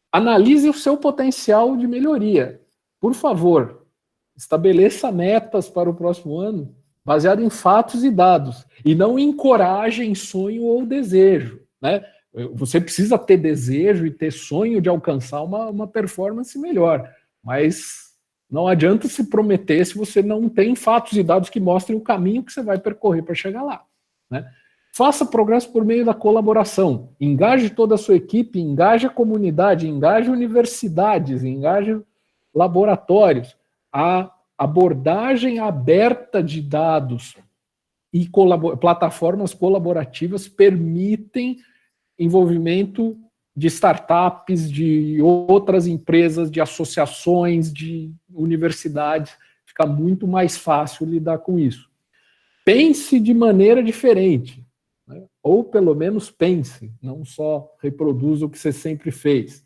Analise o seu potencial de melhoria. Por favor, estabeleça metas para o próximo ano baseado em fatos e dados, e não encoraje sonho ou desejo. Né? Você precisa ter desejo e ter sonho de alcançar uma performance melhor, mas não adianta se prometer se você não tem fatos e dados que mostrem o caminho que você vai percorrer para chegar lá. Né? Faça progresso por meio da colaboração. Engaje toda a sua equipe, engaje a comunidade, engaje universidades, engaje laboratórios. A abordagem aberta de dados e plataformas colaborativas permitem envolvimento de startups, de outras empresas, de associações, de universidades. Fica muito mais fácil lidar com isso. Pense de maneira diferente. Ou pelo menos pense, não só reproduza o que você sempre fez.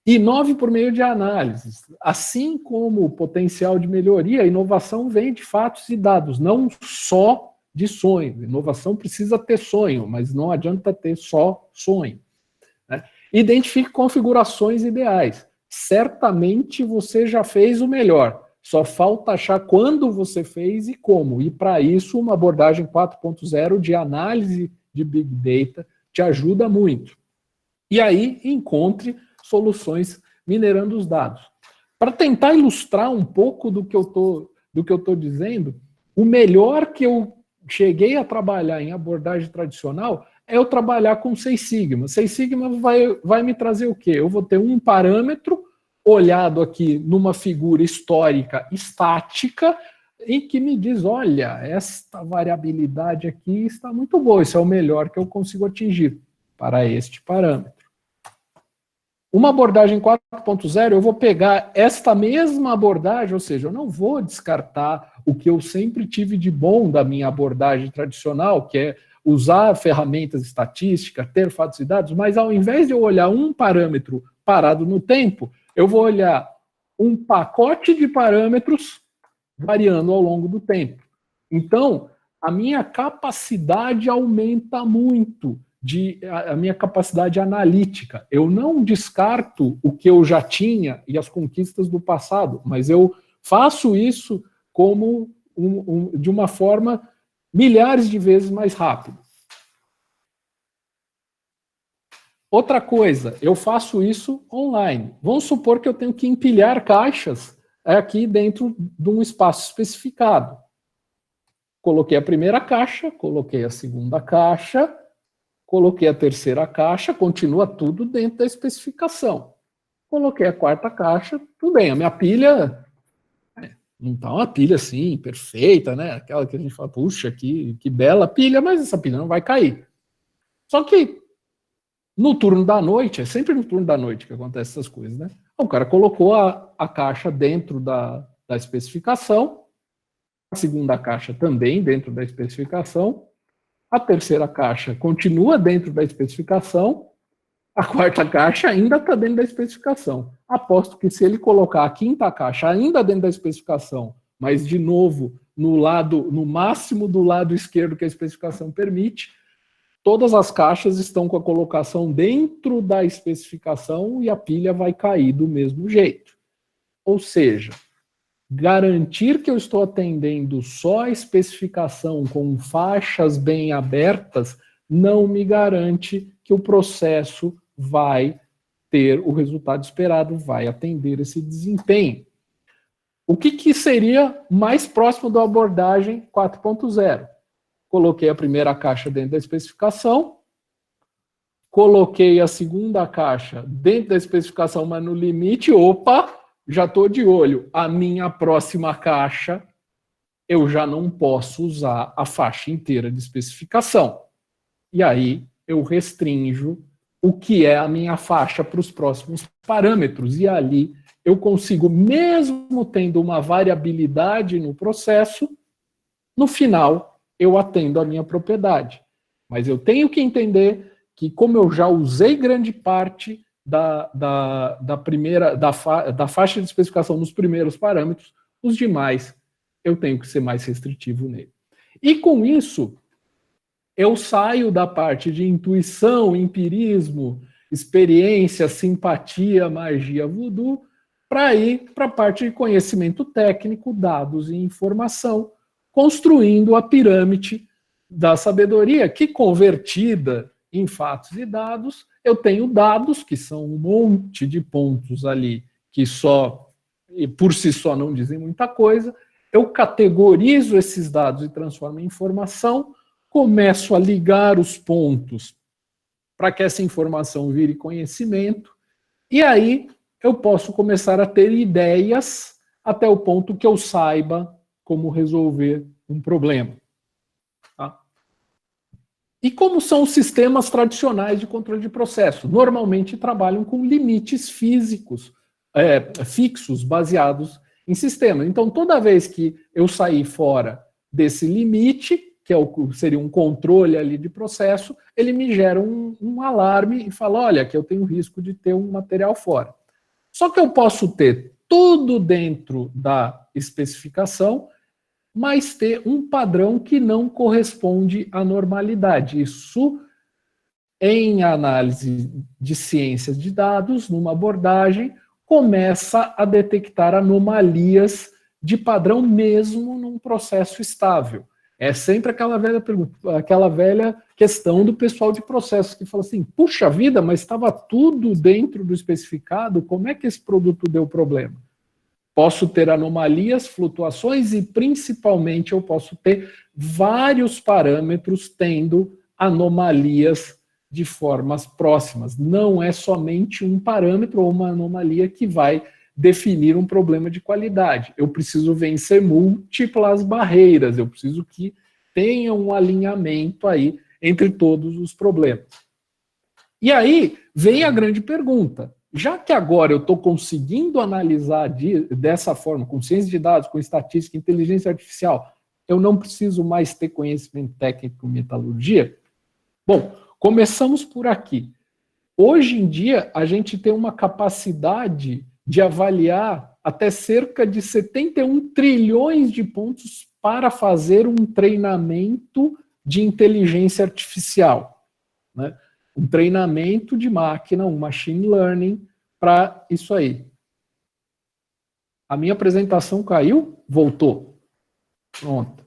Inove por meio de análises. Assim como o potencial de melhoria, a inovação vem de fatos e dados, não só de sonho. Inovação precisa ter sonho, mas não adianta ter só sonho. Né? Identifique configurações ideais. Certamente você já fez o melhor. Só falta achar quando você fez e como. E para isso, uma abordagem 4.0 de análise de Big Data te ajuda muito. E aí, encontre soluções minerando os dados. Para tentar ilustrar um pouco do que eu estou dizendo, o melhor que eu cheguei a trabalhar em abordagem tradicional é eu trabalhar com 6 Sigma. 6 Sigma vai me trazer o quê? Eu vou ter um parâmetro olhado aqui numa figura histórica estática, em que me diz, olha, esta variabilidade aqui está muito boa, isso é o melhor que eu consigo atingir para este parâmetro. Uma abordagem 4.0, eu vou pegar esta mesma abordagem, ou seja, eu não vou descartar o que eu sempre tive de bom da minha abordagem tradicional, que é usar ferramentas estatísticas, ter fatos e dados, mas ao invés de eu olhar um parâmetro parado no tempo, eu vou olhar um pacote de parâmetros variando ao longo do tempo. Então, a minha capacidade aumenta muito, a minha capacidade analítica. Eu não descarto o que eu já tinha e as conquistas do passado, mas eu faço isso como de uma forma milhares de vezes mais rápida. Outra coisa, eu faço isso online. Vamos supor que eu tenho que empilhar caixas aqui dentro de um espaço especificado. Coloquei a primeira caixa, coloquei a segunda caixa, coloquei a terceira caixa, continua tudo dentro da especificação. Coloquei a quarta caixa, tudo bem, a minha pilha não está uma pilha assim, perfeita, né? Aquela que a gente fala, puxa, que bela pilha, mas essa pilha não vai cair. Só que no turno da noite, é sempre no turno da noite que acontecem essas coisas, né? O cara colocou a caixa dentro da especificação, a segunda caixa também dentro da especificação, a terceira caixa continua dentro da especificação, a quarta caixa ainda está dentro da especificação. Aposto que se ele colocar a quinta caixa ainda dentro da especificação, mas de novo no máximo do lado esquerdo que a especificação permite, todas as caixas estão com a colocação dentro da especificação e a pilha vai cair do mesmo jeito. Ou seja, Garantir que eu estou atendendo só a especificação com faixas bem abertas não me garante que o processo vai ter o resultado esperado, vai atender esse desempenho. O que seria mais próximo da abordagem 4.0? Coloquei a primeira caixa dentro da especificação, coloquei a segunda caixa dentro da especificação, mas no limite, opa, já estou de olho. A minha próxima caixa, eu já não posso usar a faixa inteira de especificação. E aí eu restringo o que é a minha faixa para os próximos parâmetros. E ali eu consigo, mesmo tendo uma variabilidade no processo, no final eu atendo a minha propriedade. Mas eu tenho que entender que, como eu já usei grande parte da faixa de especificação nos primeiros parâmetros, os demais eu tenho que ser mais restritivo nele. E com isso, eu saio da parte de intuição, empirismo, experiência, simpatia, magia, voodoo, para ir para a parte de conhecimento técnico, dados e informação, construindo a pirâmide da sabedoria, que, convertida em fatos e dados, eu tenho dados, que são um monte de pontos ali, que só, por si só, não dizem muita coisa. Eu categorizo esses dados e transformo em informação, começo a ligar os pontos para que essa informação vire conhecimento, e aí eu posso começar a ter ideias até o ponto que eu saiba como resolver um problema. Tá? E como são os sistemas tradicionais de controle de processo? Normalmente trabalham com limites físicos, fixos, baseados em sistemas. Então, toda vez que eu sair fora desse limite, que seria um controle ali de processo, ele me gera um alarme e fala, olha, que eu tenho risco de ter um material fora. Só que eu posso ter tudo dentro da especificação, mas ter um padrão que não corresponde à normalidade. Isso, em análise de ciências de dados, numa abordagem, começa a detectar anomalias de padrão mesmo num processo estável. É sempre aquela velha pergunta, aquela velha questão do pessoal de processos que fala assim, puxa vida, mas estava tudo dentro do especificado, como é que esse produto deu problema? Posso ter anomalias, flutuações e, principalmente, eu posso ter vários parâmetros tendo anomalias de formas próximas. Não é somente um parâmetro ou uma anomalia que vai definir um problema de qualidade. Eu preciso vencer múltiplas barreiras, eu preciso que tenha um alinhamento aí entre todos os problemas. E aí vem a grande pergunta. Já que agora eu estou conseguindo analisar dessa forma, com ciência de dados, com estatística, inteligência artificial, eu não preciso mais ter conhecimento técnico em metalurgia? Bom, começamos por aqui. Hoje em dia, a gente tem uma capacidade de avaliar até cerca de 71 trilhões de pontos para fazer um treinamento de inteligência artificial, né? Um treinamento de máquina, um machine learning para isso aí. A minha apresentação caiu? Voltou. Pronto.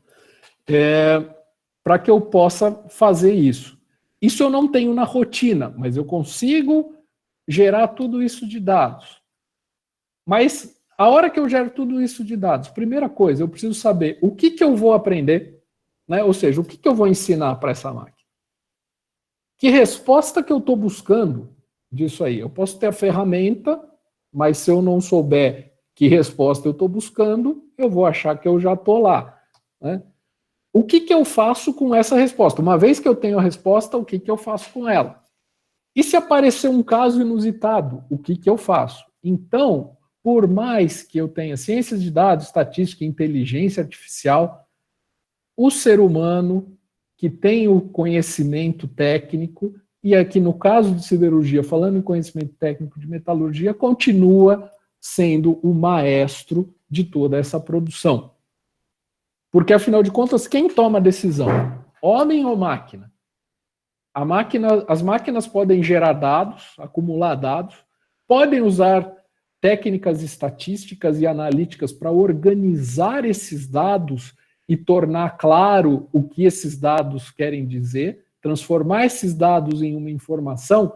Para que eu possa fazer isso. Isso eu não tenho na rotina, mas eu consigo gerar tudo isso de dados. Mas a hora que eu gero tudo isso de dados, primeira coisa, eu preciso saber o que eu vou aprender, né? Ou seja, o que eu vou ensinar para essa máquina. Que resposta que eu estou buscando disso aí? Eu posso ter a ferramenta, mas se eu não souber que resposta eu estou buscando, eu vou achar que eu já estou lá, né? O que eu faço com essa resposta? Uma vez que eu tenho a resposta, o que eu faço com ela? E se aparecer um caso inusitado, o que eu faço? Então, por mais que eu tenha ciências de dados, estatística, inteligência artificial, o ser humano que tem o conhecimento técnico, e aqui no caso de siderurgia, falando em conhecimento técnico de metalurgia, continua sendo o maestro de toda essa produção. Porque, afinal de contas, quem toma a decisão? Homem ou máquina? As máquinas podem gerar dados, acumular dados, podem usar técnicas estatísticas e analíticas para organizar esses dados e tornar claro o que esses dados querem dizer, transformar esses dados em uma informação,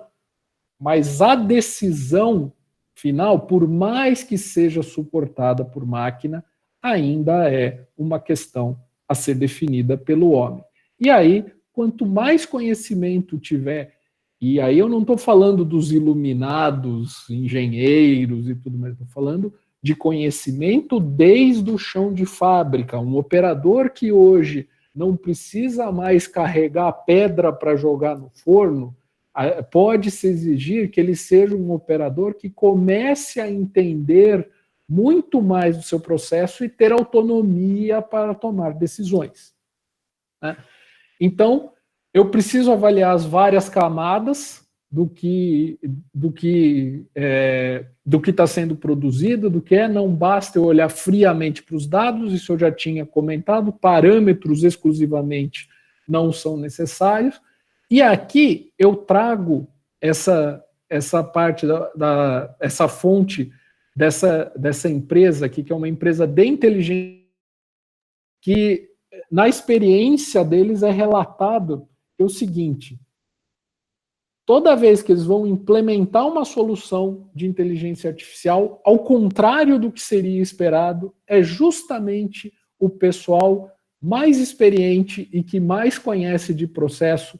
mas a decisão final, por mais que seja suportada por máquina, ainda é uma questão a ser definida pelo homem. E aí, quanto mais conhecimento tiver, e aí eu não estou falando dos iluminados, engenheiros e tudo mais, estou falando de conhecimento desde o chão de fábrica. Um operador que hoje não precisa mais carregar pedra para jogar no forno, pode-se exigir que ele seja um operador que comece a entender muito mais do seu processo e ter autonomia para tomar decisões, né? Então, eu preciso avaliar as várias camadas do que está sendo produzido, do que é. Não basta eu olhar friamente para os dados, isso eu já tinha comentado, parâmetros exclusivamente não são necessários. E aqui eu trago essa parte essa fonte dessa empresa aqui, que é uma empresa de inteligência, que na experiência deles é relatado o seguinte: toda vez que eles vão implementar uma solução de inteligência artificial, ao contrário do que seria esperado, é justamente o pessoal mais experiente e que mais conhece de processo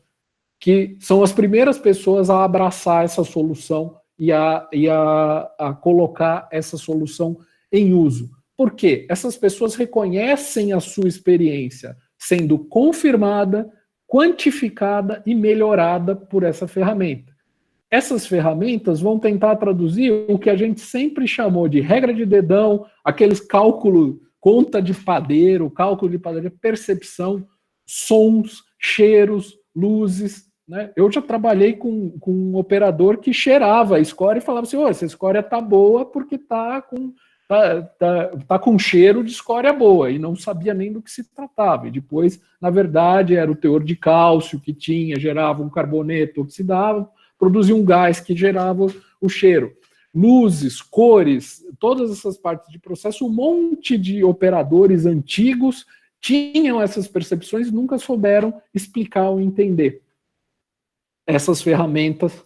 que são as primeiras pessoas a abraçar essa solução e a colocar essa solução em uso. Por quê? Essas pessoas reconhecem a sua experiência sendo confirmada, quantificada e melhorada por essa ferramenta. Essas ferramentas vão tentar traduzir o que a gente sempre chamou de regra de dedão, aqueles cálculos, conta de padeiro, cálculo de padeiro, percepção, sons, cheiros, luzes, né? Eu já trabalhei com um operador que cheirava a escória e falava assim: oh, essa escória tá boa porque tá com cheiro de escória boa, e não sabia nem do que se tratava. E depois, na verdade, era o teor de cálcio que tinha, gerava um carboneto oxidável, produzia um gás que gerava o cheiro. Luzes, cores, todas essas partes de processo, um monte de operadores antigos tinham essas percepções e nunca souberam explicar ou entender. Essas ferramentas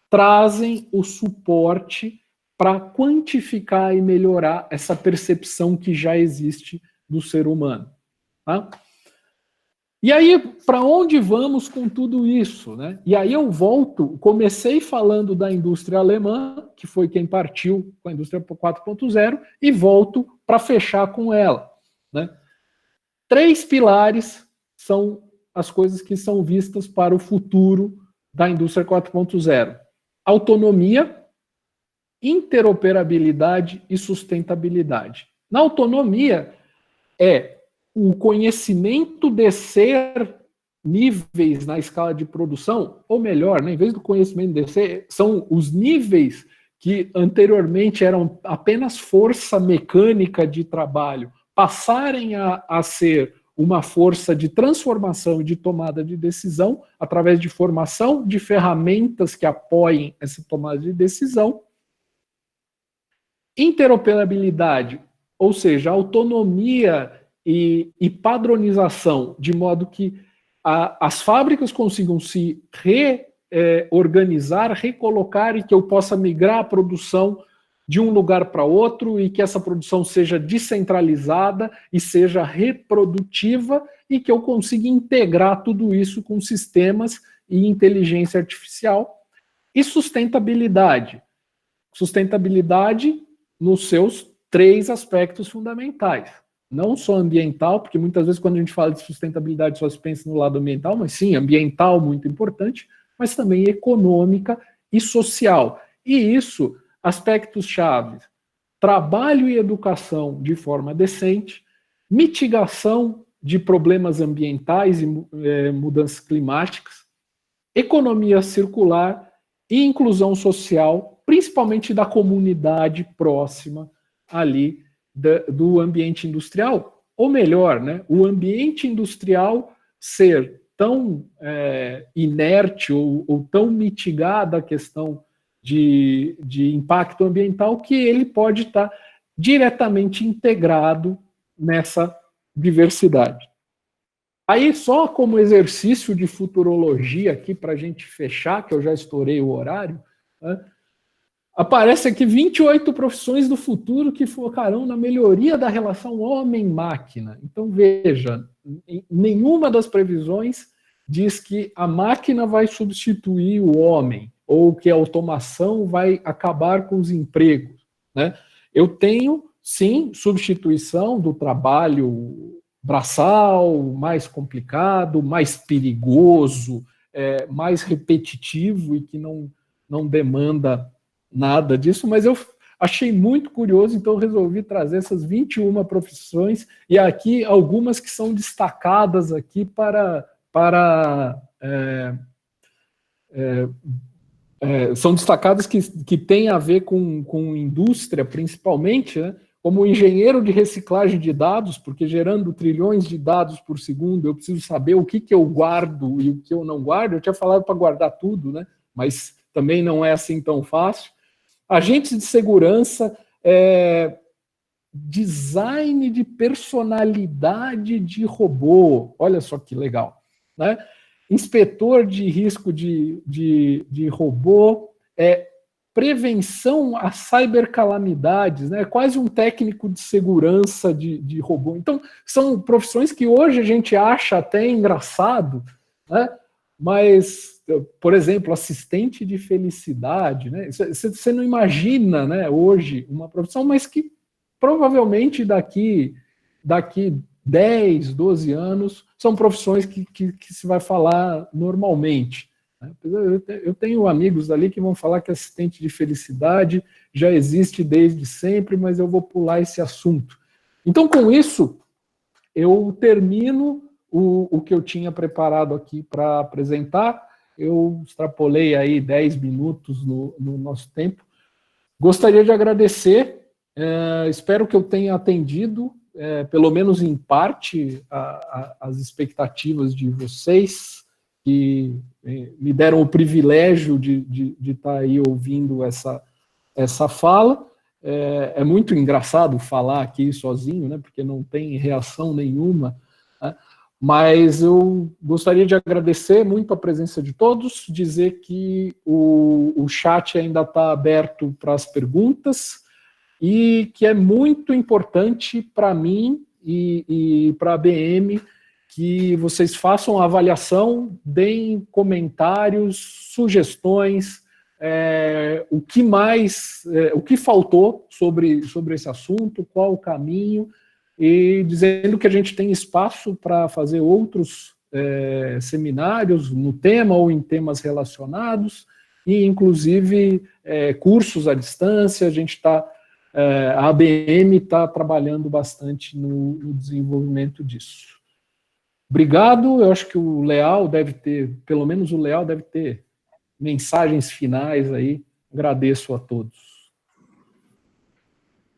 trazem o suporte para quantificar e melhorar essa percepção que já existe do ser humano, tá? E aí, para onde vamos com tudo isso, né? E aí eu comecei falando da indústria alemã, que foi quem partiu com a indústria 4.0, e volto para fechar com ela, né? 3 pilares são as coisas que são vistas para o futuro da indústria 4.0. Autonomia, interoperabilidade e sustentabilidade. Na autonomia, é o conhecimento de ser níveis na escala de produção, ou melhor, né, em vez do conhecimento de ser, são os níveis que anteriormente eram apenas força mecânica de trabalho, passarem a ser uma força de transformação e de tomada de decisão através de formação de ferramentas que apoiem essa tomada de decisão. Interoperabilidade, ou seja, autonomia e padronização, de modo que as fábricas consigam se reorganizar, recolocar, e que eu possa migrar a produção de um lugar para outro e que essa produção seja descentralizada e seja reprodutiva e que eu consiga integrar tudo isso com sistemas e inteligência artificial. E sustentabilidade. Sustentabilidade nos seus 3 aspectos fundamentais. Não só ambiental, porque muitas vezes quando a gente fala de sustentabilidade só se pensa no lado ambiental, mas sim, ambiental muito importante, mas também econômica e social. E isso, aspectos chaves: trabalho e educação de forma decente, mitigação de problemas ambientais e mudanças climáticas, economia circular e inclusão social, principalmente da comunidade próxima ali do ambiente industrial, ou melhor, né, o ambiente industrial ser tão inerte ou tão mitigada a questão de impacto ambiental, que ele pode estar diretamente integrado nessa diversidade. Aí, só como exercício de futurologia aqui, para a gente fechar, que eu já estourei o horário, né, aparece aqui 28 profissões do futuro que focarão na melhoria da relação homem-máquina. Então, veja, nenhuma das previsões diz que a máquina vai substituir o homem, ou que a automação vai acabar com os empregos, né? Eu tenho, sim, substituição do trabalho braçal, mais complicado, mais perigoso, mais repetitivo e que não demanda nada disso, mas eu achei muito curioso, então resolvi trazer essas 21 profissões, e aqui algumas que são destacadas aqui são destacadas que têm a ver com indústria, principalmente, né? Como engenheiro de reciclagem de dados, porque gerando trilhões de dados por segundo, eu preciso saber o que eu guardo e o que eu não guardo. Eu tinha falado para guardar tudo, né? Mas também não é assim tão fácil. Agentes de segurança, design de personalidade de robô, olha só que legal, né? Inspetor de risco de robô, prevenção a cybercalamidades, né? Quase um técnico de segurança de robô. Então, são profissões que hoje a gente acha até engraçado, né? Mas, por exemplo, assistente de felicidade, né? Você não imagina, né, hoje uma profissão, mas que provavelmente daqui 10, 12 anos são profissões que se vai falar normalmente. Eu tenho amigos ali que vão falar que assistente de felicidade já existe desde sempre, mas eu vou pular esse assunto. Então, com isso, eu termino o que eu tinha preparado aqui para apresentar. Eu extrapolei aí 10 minutos no nosso tempo. Gostaria de agradecer, espero que eu tenha atendido, pelo menos em parte, as expectativas de vocês, que me deram o privilégio de estar aí ouvindo essa fala. É muito engraçado falar aqui sozinho, né, porque não tem reação nenhuma, né, mas eu gostaria de agradecer muito a presença de todos, dizer que o chat ainda está aberto para as perguntas e que é muito importante para mim e para a ABM que vocês façam a avaliação, deem comentários, sugestões, o que faltou sobre esse assunto, qual o caminho, e dizendo que a gente tem espaço para fazer outros seminários no tema ou em temas relacionados, e inclusive cursos à distância. A ABM está trabalhando bastante no desenvolvimento disso. Obrigado, eu acho que o Leal deve ter, pelo menos o Leal deve ter mensagens finais aí. Agradeço a todos.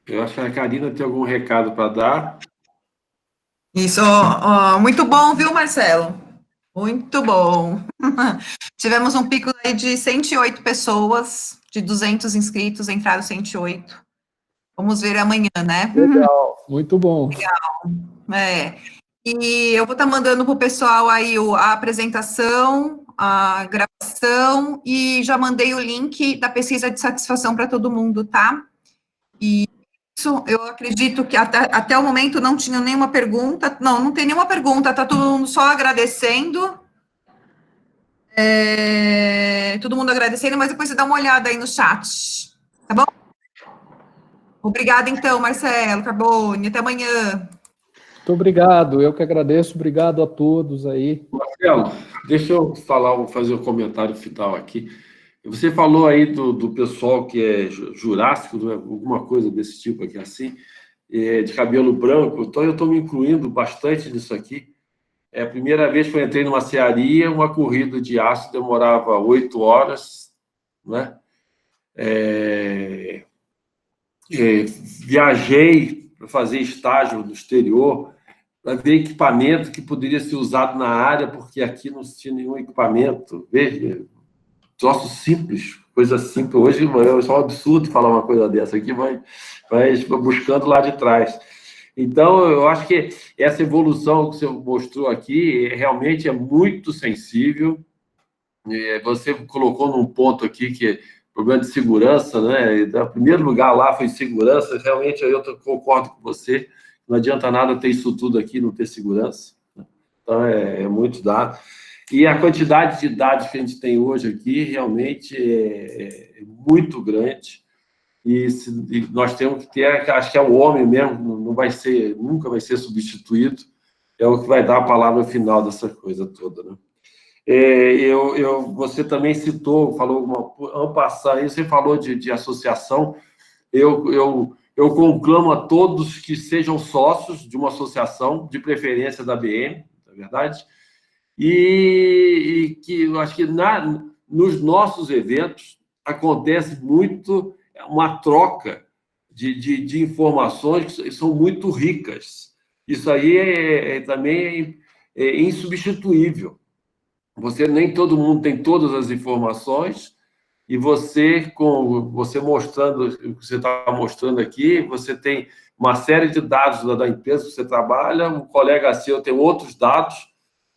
Eu acho que a Karina tem algum recado para dar. Isso, muito bom, viu, Marcelo? Muito bom. Tivemos um pico aí de 108 pessoas, de 200 inscritos, entraram 108. Vamos ver amanhã, né? Legal, muito bom. Legal. E eu vou estar mandando para o pessoal aí a apresentação, a gravação, e já mandei o link da pesquisa de satisfação para todo mundo, tá? E isso, eu acredito que até o momento não tinha nenhuma pergunta. Não tem nenhuma pergunta, tá todo mundo só agradecendo. Todo mundo agradecendo, mas depois você dá uma olhada aí no chat, tá bom? Obrigada, então, Marcelo Carbone, até amanhã. Muito obrigado, eu que agradeço, obrigado a todos aí. Marcelo, deixa eu fazer um comentário final aqui. Você falou aí do pessoal que é jurássico, né? Alguma coisa desse tipo aqui assim, de cabelo branco, então eu estou me incluindo bastante nisso aqui. É a primeira vez que eu entrei numa cearia, uma corrida de aço demorava 8 horas, né? Viajei para fazer estágio no exterior, para ver equipamento que poderia ser usado na área, porque aqui não tinha nenhum equipamento. Veja, troço simples, coisa simples. Hoje é só um absurdo falar uma coisa dessa aqui, mas buscando lá de trás. Então, eu acho que essa evolução que você mostrou aqui realmente é muito sensível. Você colocou num ponto aqui que é problema de segurança, né? Então, o primeiro lugar lá foi segurança. Realmente, eu concordo com você. Não adianta nada ter isso tudo aqui e não ter segurança. Então, é muito dado. E a quantidade de dados que a gente tem hoje aqui realmente é muito grande. E nós temos que ter, acho que é o homem mesmo, não vai ser, nunca vai ser substituído. É o que vai dar a palavra final dessa coisa toda, né? Você também citou, falou en passant, você falou de associação. Eu conclamo a todos que sejam sócios de uma associação, de preferência da BM, na verdade, e que eu acho que nos nossos eventos acontece muito uma troca de informações que são muito ricas. Isso aí também é insubstituível. Nem todo mundo tem todas as informações, e você mostrando o que você está mostrando aqui, você tem uma série de dados da empresa que você trabalha, um colega seu tem outros dados,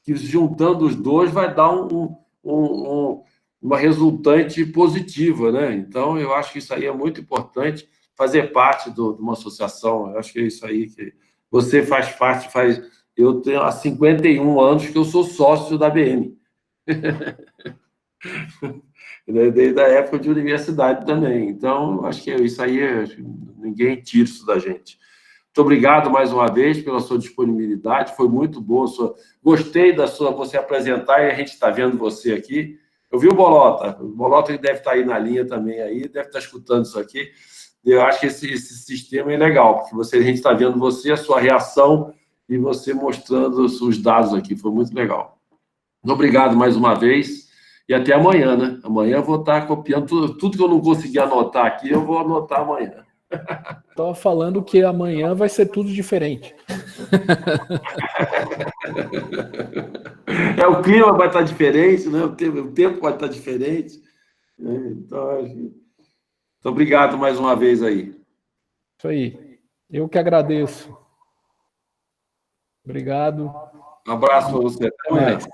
que juntando os dois vai dar uma resultante positiva, né? Então, eu acho que isso aí é muito importante, fazer parte de uma associação. Eu acho que é isso aí que você faz parte. Eu tenho há 51 anos que eu sou sócio da BM. Desde a época de universidade também. Então, acho que isso aí, ninguém tira isso da gente. Muito obrigado mais uma vez pela sua disponibilidade, foi muito boa. Gostei você apresentar, e a gente está vendo você aqui. Eu vi o Bolota que deve estar aí na linha também, aí, deve estar escutando isso aqui. Eu acho que esse sistema é legal, porque a gente está vendo você, a sua reação, e você mostrando os dados aqui, foi muito legal. Muito obrigado mais uma vez, e até amanhã, né? Amanhã eu vou estar copiando tudo que eu não consegui anotar aqui, eu vou anotar amanhã. Estava falando que amanhã vai ser tudo diferente. O clima vai estar diferente, né? O tempo vai estar diferente. Então, muito obrigado mais uma vez aí. Isso aí. Eu que agradeço. Obrigado. Um abraço para você. Até mais.